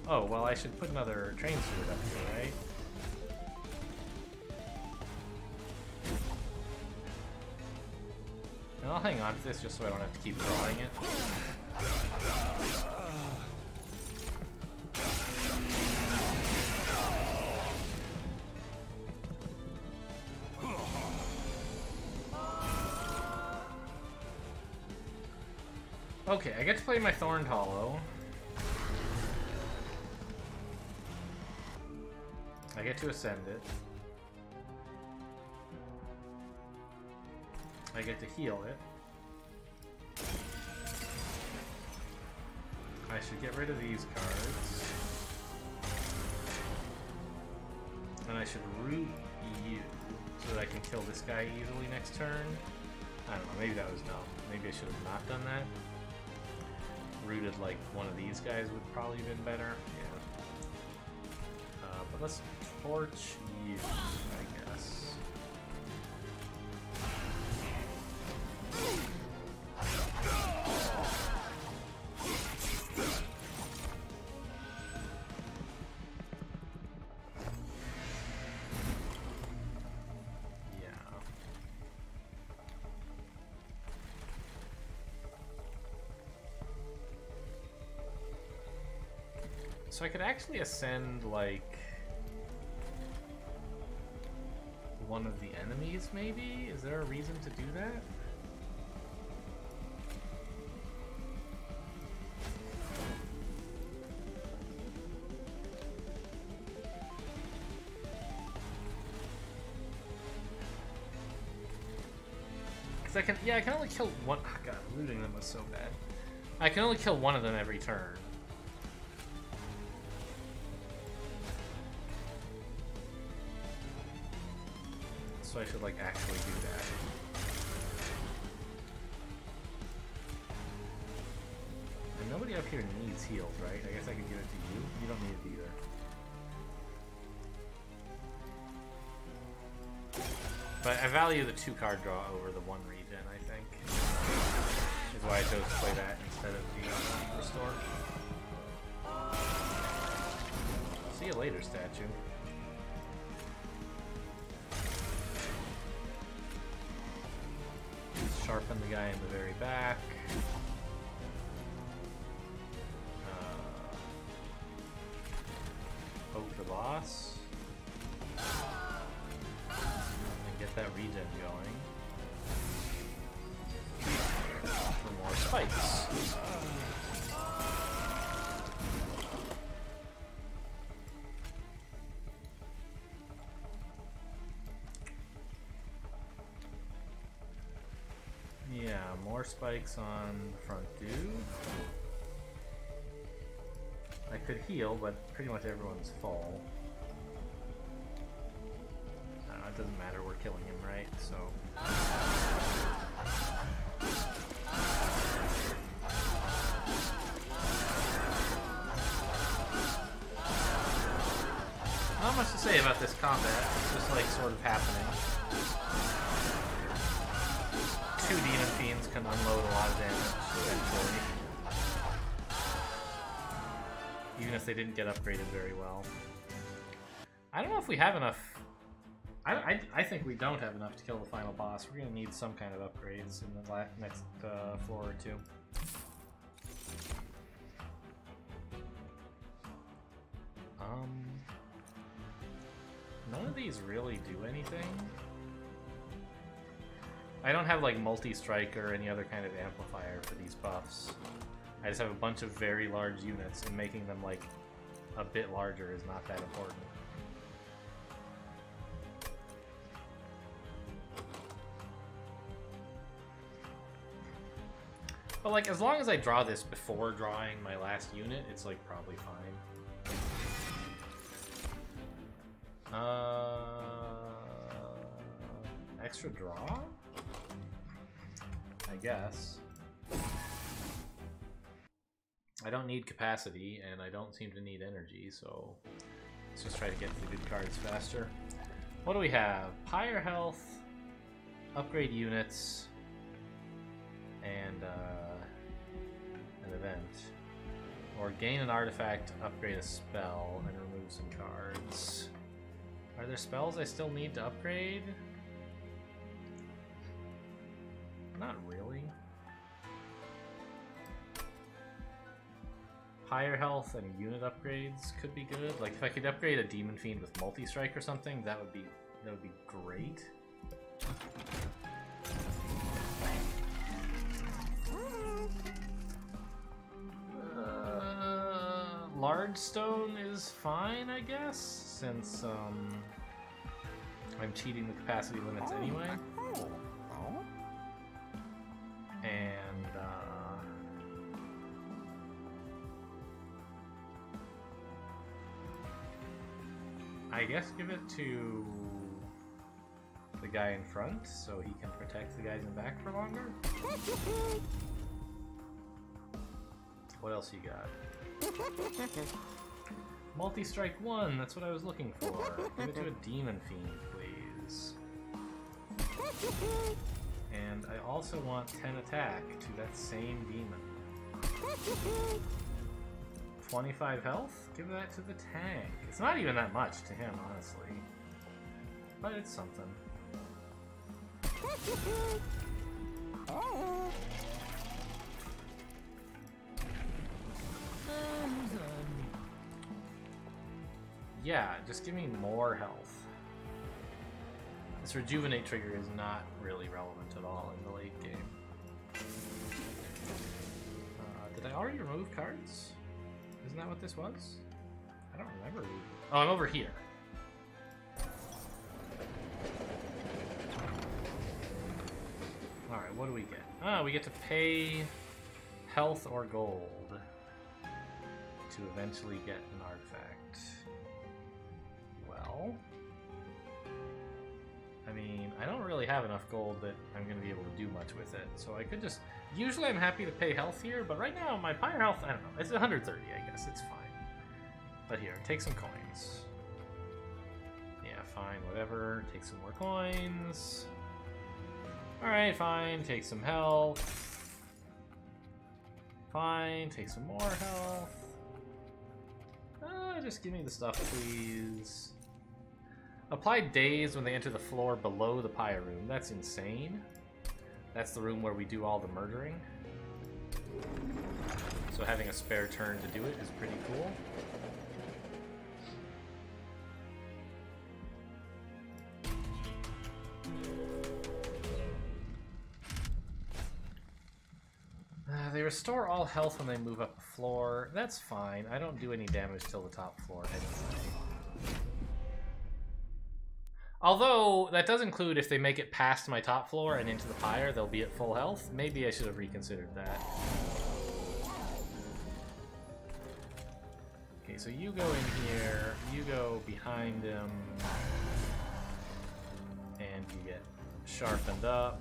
Oh, well, I should put another train sword up here, right? And I'll hang on to this just so I don't have to keep drawing it. Okay, I get to play my Thorned Hollow. I get to ascend it. I get to heal it. I should get rid of these cards. And I should root you so that I can kill this guy easily next turn. I don't know, maybe that was dumb. Maybe I should have not done that. Rooted like one of these guys would probably have been better. Yeah. But let's torch you, I guess. So I could actually ascend, like, one of the enemies, maybe? Is there a reason to do that? Because I can, yeah, I can only kill one. Oh god, looting them was so bad. I can only kill one of them every turn. So I should, like, actually do that. And nobody up here needs healed, right? I guess I could give it to you. You don't need it either. But I value the 2-card draw over the 1 regen, I think. Which is why I chose to play that instead of the restore. See you later, statue. Sharpen the guy in the very back. Poke the boss. And get that regen going. For more spikes. Yeah, more spikes on the front dude. I could heal, but pretty much everyone's full. It doesn't matter, we're killing him, right? So. Not much to say about this combat, it's just like sort of happening. 2 Demon Fiends can unload a lot of damage eventually. Even if they didn't get upgraded very well. I don't know if we have enough. I think we don't have enough to kill the final boss. We're going to need some kind of upgrades in the next floor or 2. None of these really do anything. I don't have like multi-strike or any other kind of amplifier for these buffs. I just have a bunch of very large units, and making them like a bit larger is not that important. But like, as long as I draw this before drawing my last unit, it's like probably fine. Extra draw? I guess. I don't need capacity, and I don't seem to need energy, so let's just try to get the good cards faster. What do we have? Higher health, upgrade units, and an event. Or gain an artifact, upgrade a spell, and remove some cards. Are there spells I still need to upgrade? Not really. Higher health and unit upgrades could be good. Like if I could upgrade a Demon Fiend with multi-strike or something, that would be great. Large stone is fine, I guess, since I'm cheating the capacity limits anyway. And I guess give it to the guy in front so he can protect the guys in back for longer. What else you got? Multi-strike 1, that's what I was looking for. Give it to a Demon Fiend, please. And I also want 10 attack to that same demon. 25 health? Give that to the tank. It's not even that much to him, honestly. But it's something. Yeah, just give me more health. This rejuvenate trigger is not really relevant at all in the late game. Did I already remove cards? Isn't that what this was? I don't remember. Oh, I'm over here. Alright, what do we get? Ah, we get to pay health or gold to eventually get an artifact. Well, I mean, I don't really have enough gold that I'm going to be able to do much with it, so I could just... Usually I'm happy to pay health here, but right now my pyre health, I don't know, it's 130, I guess, it's fine. But here, take some coins. Yeah, fine, whatever, take some more coins. Alright, fine, take some health. Fine, take some more health. Just give me the stuff, please. Apply daze when they enter the floor below the pyre room. That's insane. That's the room where we do all the murdering. So having a spare turn to do it is pretty cool. They restore all health when they move up the floor. That's fine. I don't do any damage till the top floor anyway. Although, that does include if they make it past my top floor and into the pyre, they'll be at full health. Maybe I should have reconsidered that. Okay, so you go in here, you go behind him, and you get sharpened up.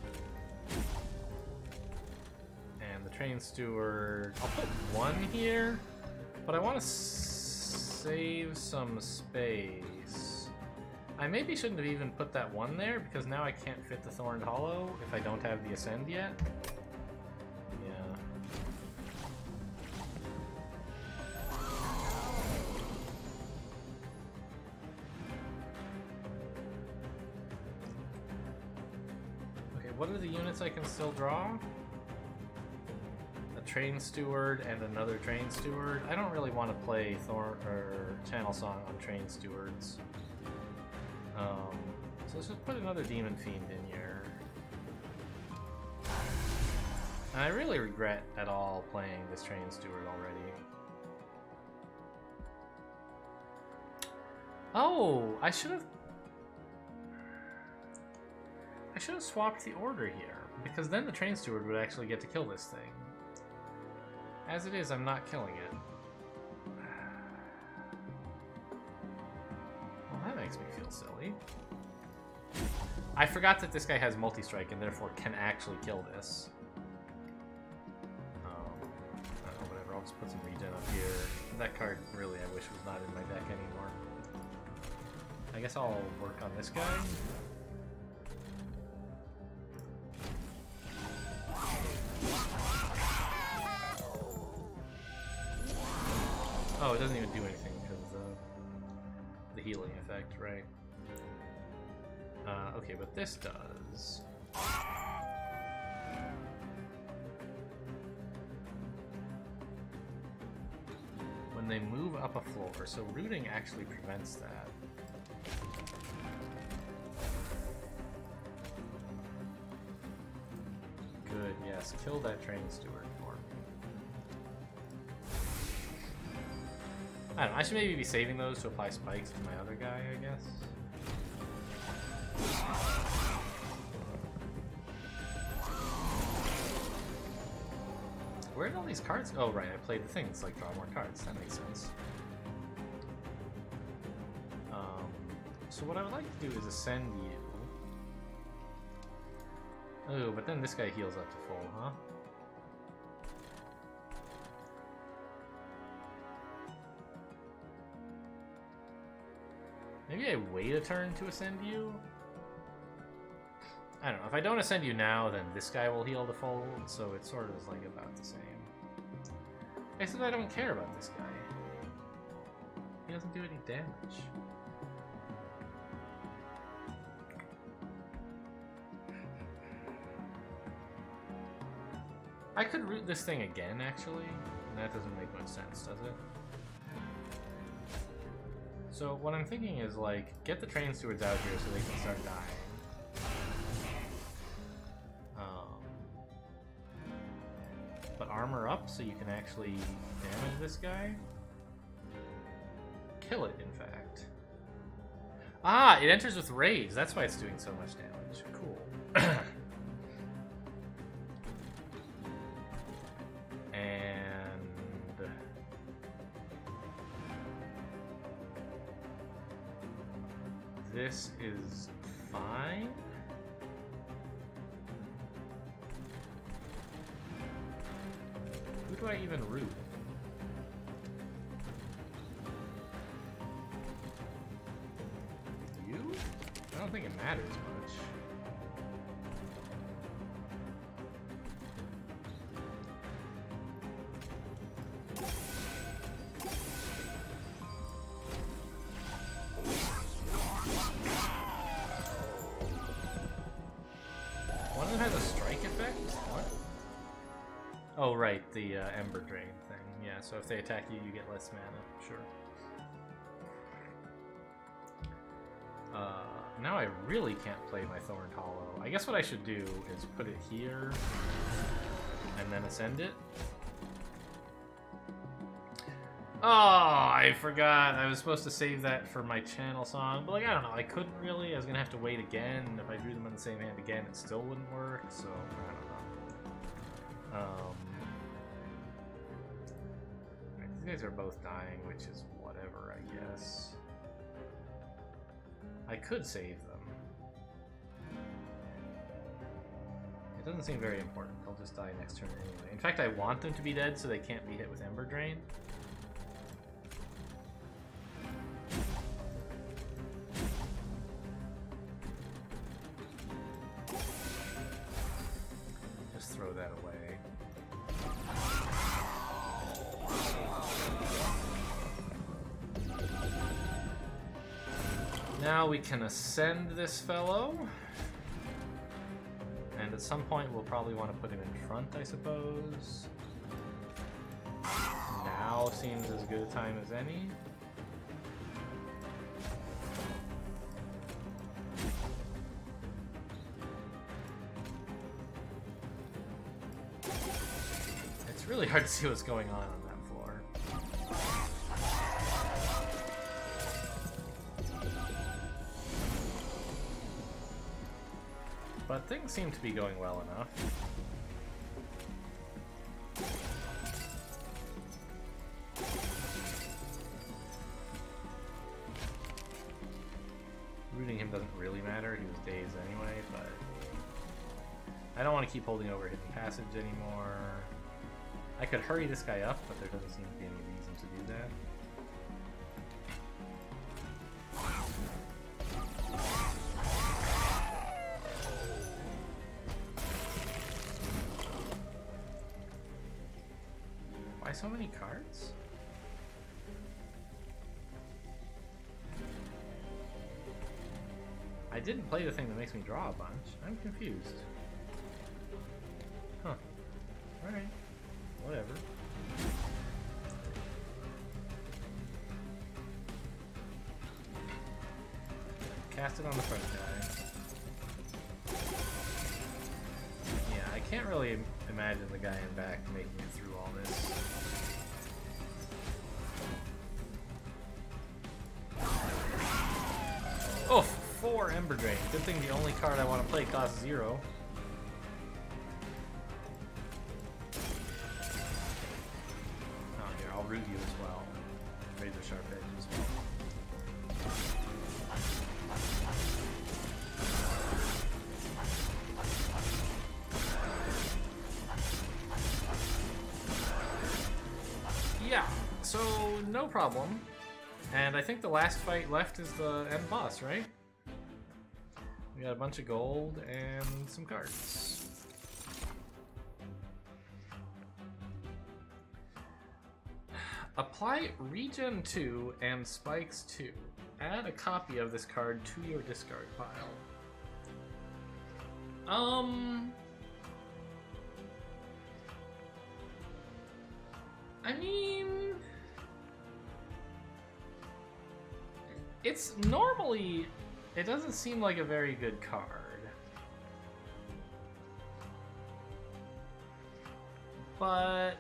And the train steward, I'll put one here, but I want to save some space. I maybe shouldn't have even put that one there, because now I can't fit the Thorned Hollow if I don't have the Ascend yet. Yeah. Okay, what are the units I can still draw? A Train Steward and another Train Steward. I don't really want to play Channel Song on Train Stewards. So let's just put another Demon Fiend in here. And I really regret at all playing this Train Steward already. Oh, I should have swapped the order here, because then the Train Steward would actually get to kill this thing. As it is, I'm not killing it. Well, that makes me feel silly. I forgot that this guy has multi-strike and therefore can actually kill this. Let's put some regen up here. That card, really, I wish was not in my deck anymore. I guess I'll work on this guy. Oh, it doesn't even do anything because of the healing effect, right? Okay, but this does. When they move up a floor, so rooting actually prevents that. Good, yes, kill that train steward for me. I don't know, I should maybe be saving those to apply spikes to my other guy, I guess. Where did all these cards go? Oh, right, I played the things, like draw more cards. That makes sense. So what I would like to do is ascend you. Oh, but then this guy heals up to full, huh? Maybe I wait a turn to ascend you? I don't know. If I don't ascend you now, then this guy will heal to full, so it sort of is like about the same. Except I don't care about this guy. He doesn't do any damage. I could root this thing again, actually, and that doesn't make much sense, does it? So what I'm thinking is, like, get the train stewards out here so they can start dying. But armor up so you can actually damage this guy. Kill it, in fact. Ah, it enters with rage. That's why it's doing so much damage. Cool. And this is fine. Who do I even root? You? I don't think it matters much. One of them has a strike effect? What? Oh, right, the Ember Drain thing. Yeah, so if they attack you, you get less mana. Sure. Now I really can't play my Thorned Hollow. I guess what I should do is put it here, and then ascend it. Oh, I forgot. I was supposed to save that for my channel song, but, like, I don't know. I couldn't really. I was going to have to wait again. If I drew them on the same hand again, it still wouldn't work, so I don't know. These guys are both dying, which is whatever, I guess. I could save them. It doesn't seem very important. They'll just die next turn anyway. In fact, I want them to be dead so they can't be hit with Ember Drain. Just throw that away. Now we can ascend this fellow. And at some point we'll probably want to put him in front, I suppose. Now seems as good a time as any. It's really hard to see what's going on that floor. But things seem to be going well enough. Rooting him doesn't really matter, he was dazed anyway, but I don't want to keep holding over Hidden Passage anymore. I could hurry this guy up, but there doesn't seem to be any reason to do that. Why so many cards? I didn't play the thing that makes me draw a bunch. I'm confused. Huh. Alright. Whatever. Cast it on the front guy. Yeah, I can't really imagine the guy in back making it through all this. Oh, 4 Ember Drain. Good thing the only card I want to play costs 0. Oh, here, I'll root you as well. Razor Sharp Edge as well. Yeah, so no problem. And I think the last fight left is the end boss, right? We got a bunch of gold and some cards. Apply Regen 2 and Spikes 2. Add a copy of this card to your discard pile. I mean... It's normally... It doesn't seem like a very good card. But...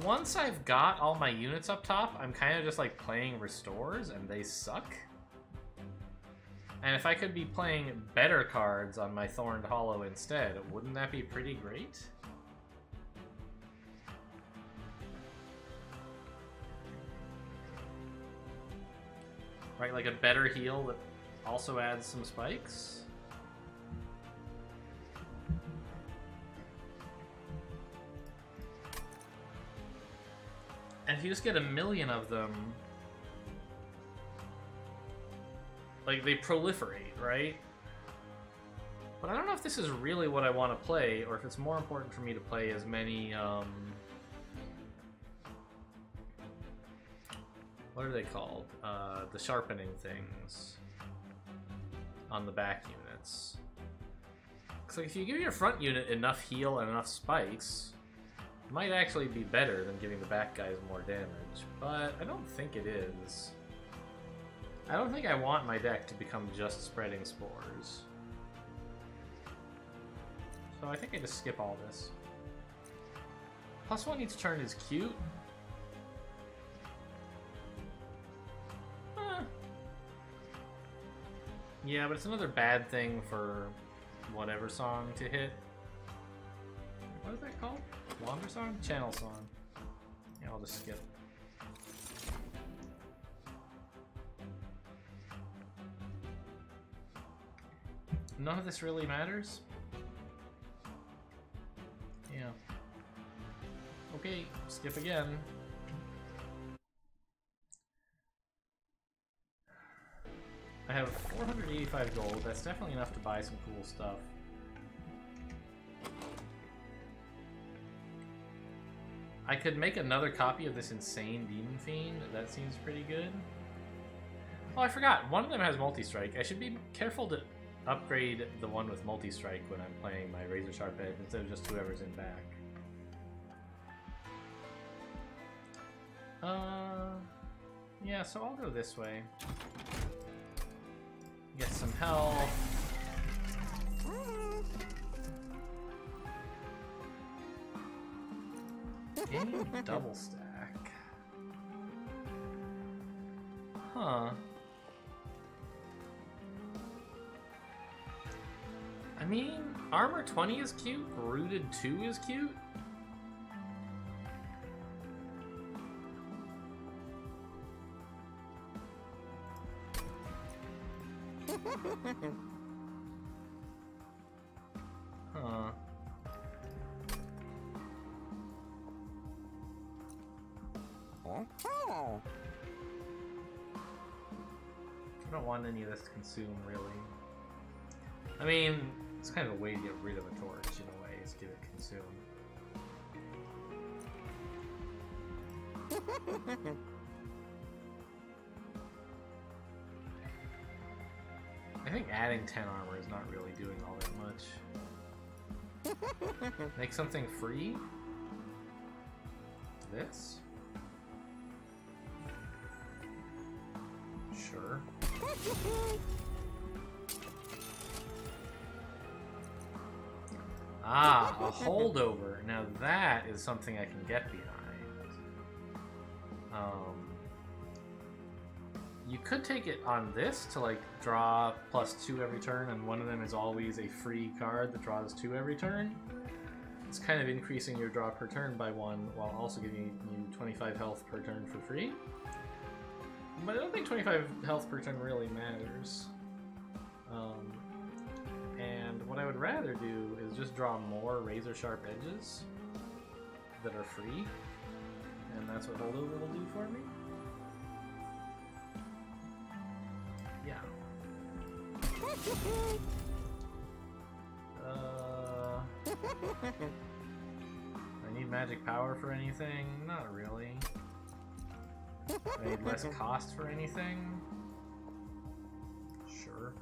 Once I've got all my units up top, I'm kind of just like playing restores and they suck. And if I could be playing better cards on my Thorned Hollow instead, wouldn't that be pretty great? Right, like a better heal that also adds some spikes? And if you just get a million of them, like, they proliferate, right? But I don't know if this is really what I want to play, or if it's more important for me to play as many, what are they called? The sharpening things on the back units. So if you give your front unit enough heal and enough spikes, it might actually be better than giving the back guys more damage, but I don't think it is. I don't think I want my deck to become just spreading spores. So I think I just skip all this. +1 each turn is cute. Yeah, but it's another bad thing for whatever song to hit. What is that called? Wander song? Channel song. Yeah, I'll just skip. None of this really matters? Yeah. Okay, skip again. I have 485 gold. That's definitely enough to buy some cool stuff. I could make another copy of this insane Demon Fiend. That seems pretty good. Oh, I forgot. One of them has multi-strike. I should be careful to upgrade the one with multi-strike when I'm playing my Razor Sharp Edge instead of just whoever's in back. Yeah, so I'll go this way. Get some health. Any double stack. Huh. I mean, armor 20 is cute, rooted 2 is cute. don't want any of this to consume, really. I mean, it's kind of a way to get rid of a torch, in a way, is give it consumed. I think adding 10 armor is not really doing all that much. Make something free? This? Sure. Ah, a holdover. Now that is something I can get behind. You could take it on this to like draw +2 every turn, and one of them is always a free card that draws 2 every turn. It's kind of increasing your draw per turn by 1 while also giving you 25 health per turn for free. But I don't think 25 health per turn really matters. And what I would rather do is just draw more razor sharp edges that are free. And that's what holdover will do for me. Yeah. I need magic power for anything? Not really. I need less cost for anything? Sure.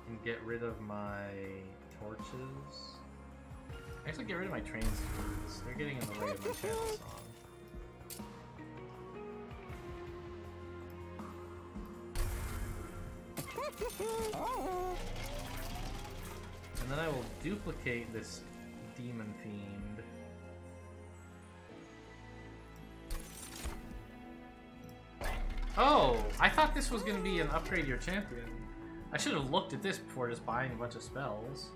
And get rid of my torches. Actually, get rid of my train speeds. They're getting in the way of my channel song. And then I will duplicate this demon fiend. Oh! I thought this was going to be an upgrade your champion. I should have looked at this before just buying a bunch of spells.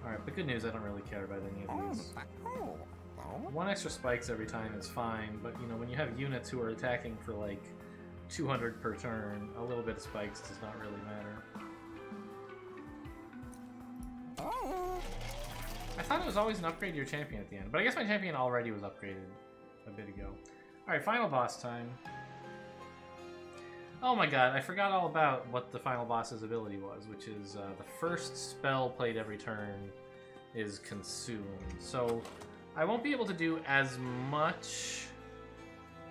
Alright, but good news, I don't really care about any of these. 1 extra spikes every time is fine, but you know, when you have units who are attacking for like 200 per turn, a little bit of spikes does not really matter. I thought it was always an upgrade to your champion at the end, but I guess my champion already was upgraded a bit ago. Alright, final boss time. Oh my god, I forgot all about what the final boss's ability was, which is the first spell played every turn is consumed. So I won't be able to do as much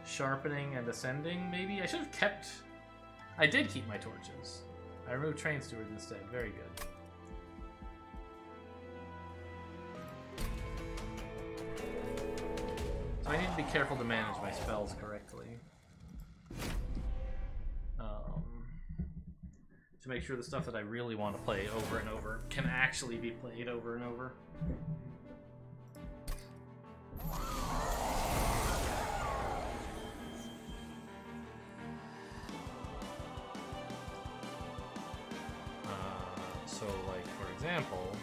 sharpening and ascending, maybe? I should have kept... I did keep my torches. I removed Train Steward instead. Very good. So I need to be careful to manage my spells correctly. To make sure the stuff that I really want to play over and over can actually be played over and over. So, like, for example,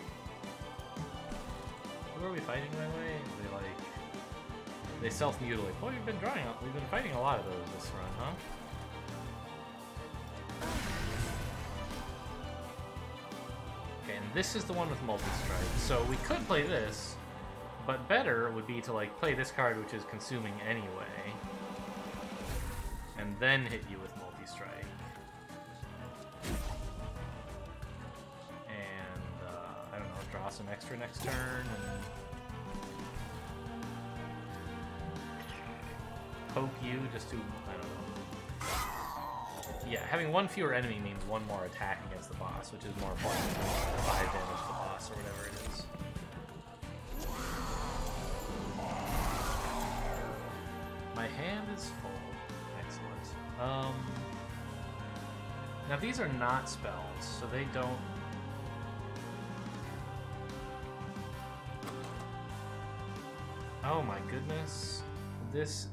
who are we fighting, by the way? They self-mutilate. Well, we've been fighting a lot of those this run, huh? Okay, and this is the one with multi-strike. So we could play this, but better would be to like play this card, which is consuming anyway, and then hit you with multi-strike. And I don't know, draw some extra next turn and poke you just to, I don't know. Yeah, having 1 fewer enemy means 1 more attack against the boss, which is more important than 5 damage to the boss or whatever it is. My hand is full. Excellent. Now these are not spells, so they don't... Oh my goodness. This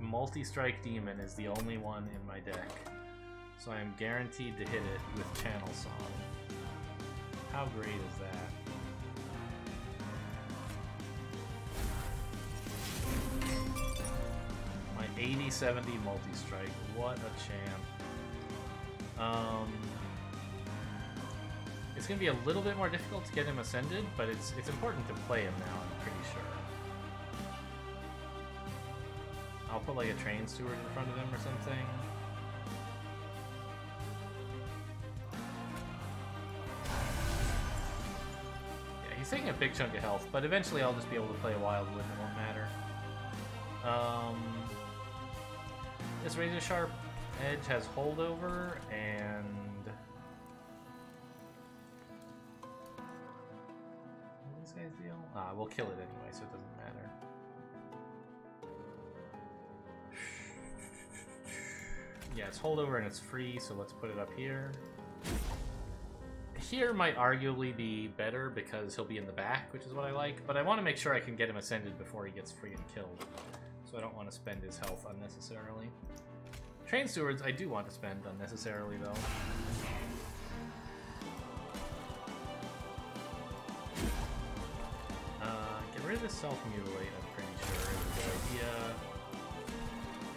multi-strike demon is the only one in my deck. So I am guaranteed to hit it with Channel Song. How great is that? My 80-70 multi-strike. What a champ. It's going to be a little bit more difficult to get him ascended, but it's important to play him now, I'm pretty sure. I'll put like a train steward in front of him or something. Yeah, he's taking a big chunk of health, but eventually I'll just be able to play a Wildwood and it won't matter. This Razor Sharp Edge has holdover, and what do these guys deal? We'll kill it anyway, so it doesn't matter. Yeah, it's holdover and it's free, so let's put it up here. Here might arguably be better because he'll be in the back, which is what I like, but I want to make sure I can get him ascended before he gets free and killed. So I don't want to spend his health unnecessarily. Train stewards I do want to spend unnecessarily, though. Get rid of the self-mutilate, I'm pretty sure, is a good idea.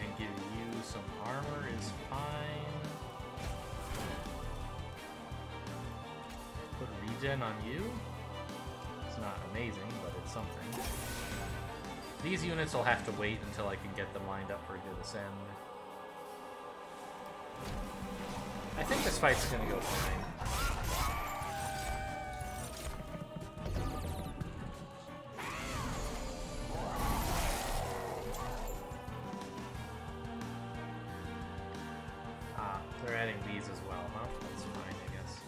And give you some armor is fine. Put regen on you. It's not amazing, but it's something. These units will have to wait until I can get them lined up for a good ascend. I think this fight's gonna go fine. They're adding these as well, huh? That's fine, I guess.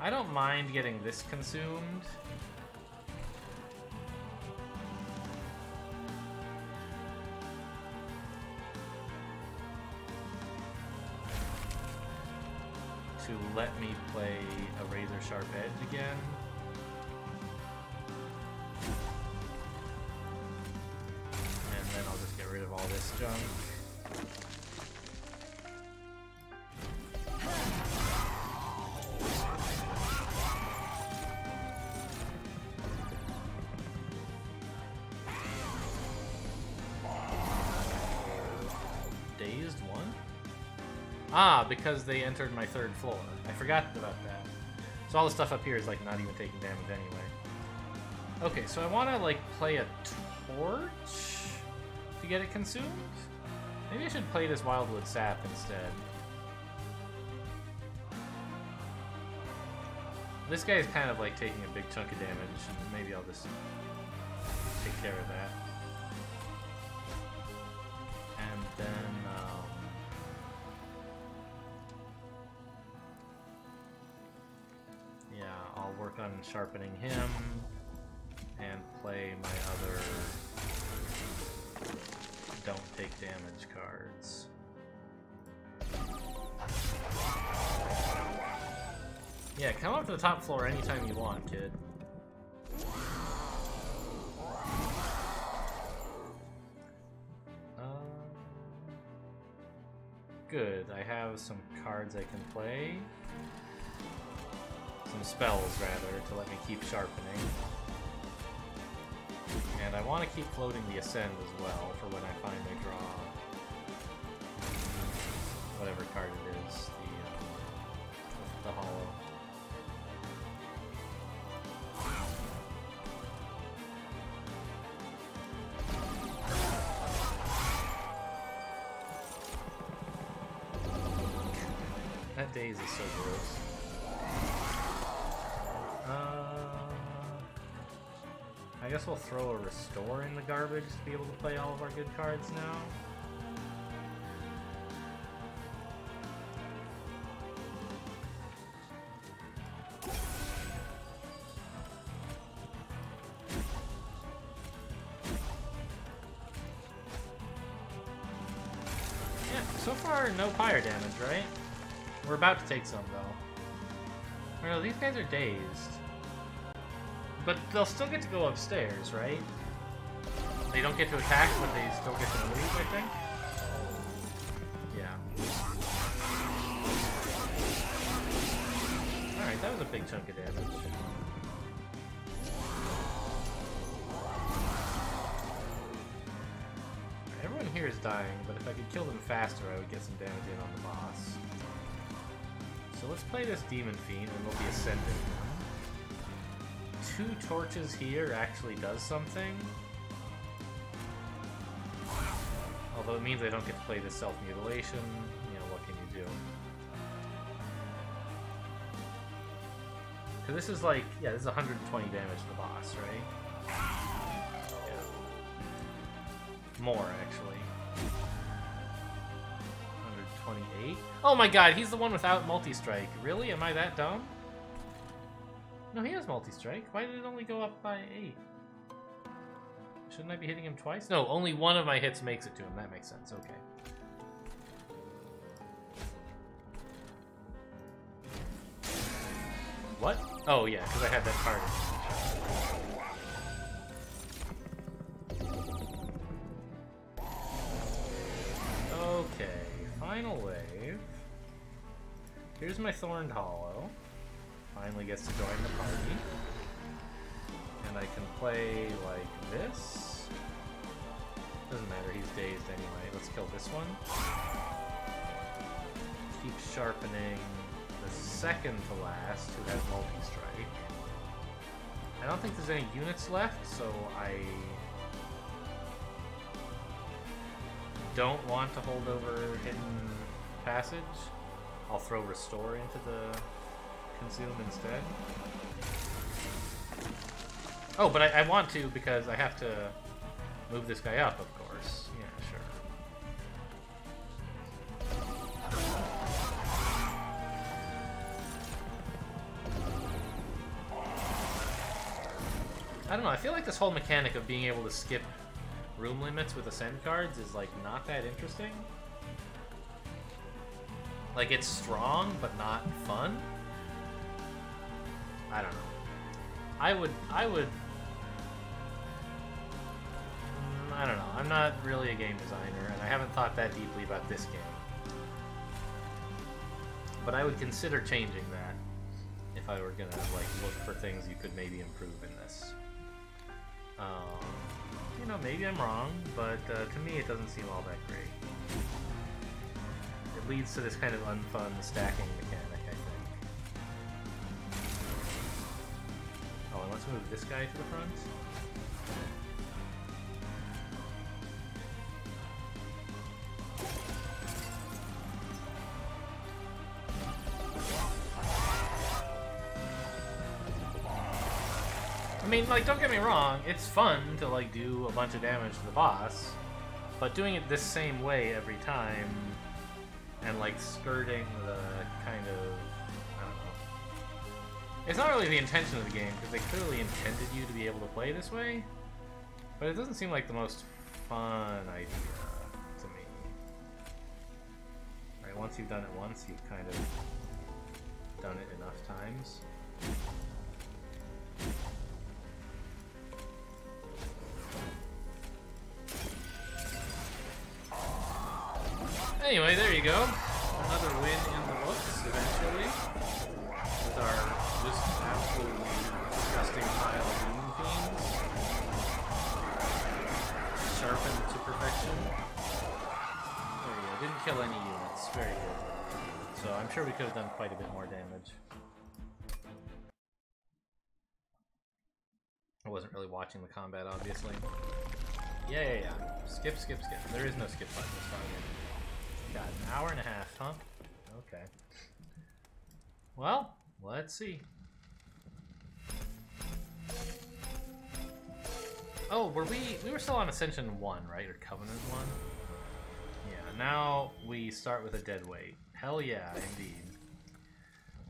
I don't mind getting this consumed. To let me play a Razor Sharp Edge again. And then I'll just get rid of all this junk. Dazed one? Ah, because they entered my third floor. I forgot about that. So all the stuff up here is like not even taking damage anyway. Okay, so I want to like play a torch to get it consumed? Maybe I should play this Wildwood Sap instead. This guy is kind of like taking a big chunk of damage, and maybe I'll just take care of that. And then, yeah, I'll work on sharpening him and play my other don't take damage cards. Yeah, come up to the top floor anytime you want, kid. Good, I have some cards I can play. Some spells, rather, to let me keep sharpening. And I want to keep floating the Ascend as well, for when I finally draw whatever card it is, the hollow. That daze is so gross. I guess we'll throw a Restore in the garbage to be able to play all of our good cards now. Yeah, so far no fire damage, right? We're about to take some, though. No, these guys are dazed. But they'll still get to go upstairs, right? They don't get to attack, but they still get to move, I think? Yeah. Alright, that was a big chunk of damage. Everyone here is dying, but if I could kill them faster, I would get some damage in on the boss. So let's play this Demon Fiend, and we'll be ascending. 2. 2 torches here actually does something. Although it means I don't get to play this self-mutilation. You know, what can you do? Because this is like, yeah, this is 120 damage to the boss, right? Yeah. More, actually. 128? Oh my god, he's the one without multi-strike. Really? Am I that dumb? No, he has multi-strike. Why did it only go up by 8? Shouldn't I be hitting him twice? No, only one of my hits makes it to him. That makes sense. Okay. What? Oh, yeah, because I had that card. Okay, final wave. Here's my Thorned Hollow. Finally gets to join the party. And I can play like this. Doesn't matter, he's dazed anyway. Let's kill this one. Keep sharpening the second to last, who has multi-strike. I don't think there's any units left, so I don't want to hold over Hidden Passage. I'll throw Restore into the Consume instead. Oh, but I want to because I have to move this guy up, of course. Yeah, sure. I don't know, I feel like this whole mechanic of being able to skip room limits with Ascend cards is, like, not that interesting. Like, it's strong, but not fun. I don't know. I would... I don't know. I'm not really a game designer, and I haven't thought that deeply about this game. But I would consider changing that if I were gonna, like, look for things you could maybe improve in this. You know, maybe I'm wrong, but to me it doesn't seem all that great. It leads to this kind of unfun stacking mechanic, I think. Oh, and let's move this guy to the front. I mean, like, don't get me wrong, it's fun to, like, do a bunch of damage to the boss, but doing it this same way every time, and, like, skirting the kind of, I don't know. It's not really the intention of the game, because they clearly intended you to be able to play this way, but it doesn't seem like the most fun idea to me. Right, once you've done it once, you've kind of done it enough times. Anyway, there you go. Another win in the books, eventually. With our just absolutely disgusting pile of Demon Fiends. Sharpened to perfection. There you go. Didn't kill any units. Very good. So I'm sure we could have done quite a bit more damage. I wasn't really watching the combat, obviously. Yeah. Skip. There is no skip button this time. God, an hour and a half, huh? Okay. Well, let's see. Oh, we were still on Ascension 1, right? Or Covenant 1? Yeah, now we start with a dead weight. Hell yeah, indeed.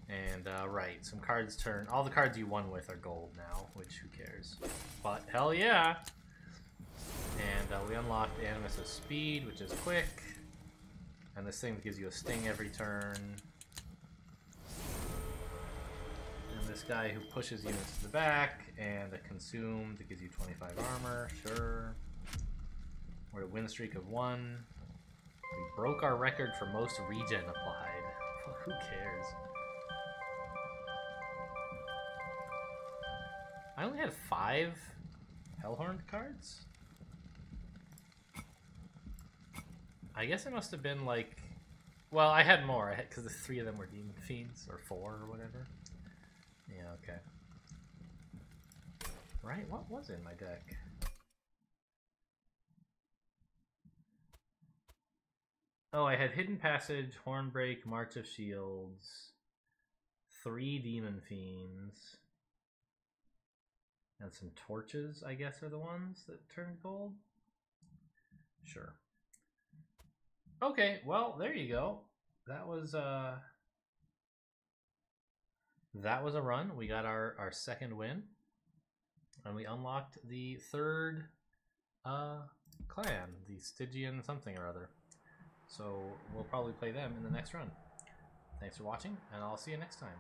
And, right, some cards turn... All the cards you won with are gold now, which who cares? But, hell yeah! And we unlocked Animus of Speed, which is quick. And this thing that gives you a sting every turn. And this guy who pushes units to the back. And a consume that gives you 25 armor. Sure. We're at a win streak of 1. We broke our record for most regen applied. Who cares? I only had 5 Hellhorn cards? I guess it must have been like... Well, I had more, because the 3 of them were Demon Fiends, or 4 or whatever. Yeah, okay. right? What was in my deck? Oh, I had Hidden Passage, Hornbreak, March of Shields, 3 Demon Fiends, and some Torches, I guess, are the ones that turned gold? Sure. Okay, well, there you go. That was a run. We got our second win. And we unlocked the third clan, the Stygian something or other. So we'll probably play them in the next run. Thanks for watching, and I'll see you next time.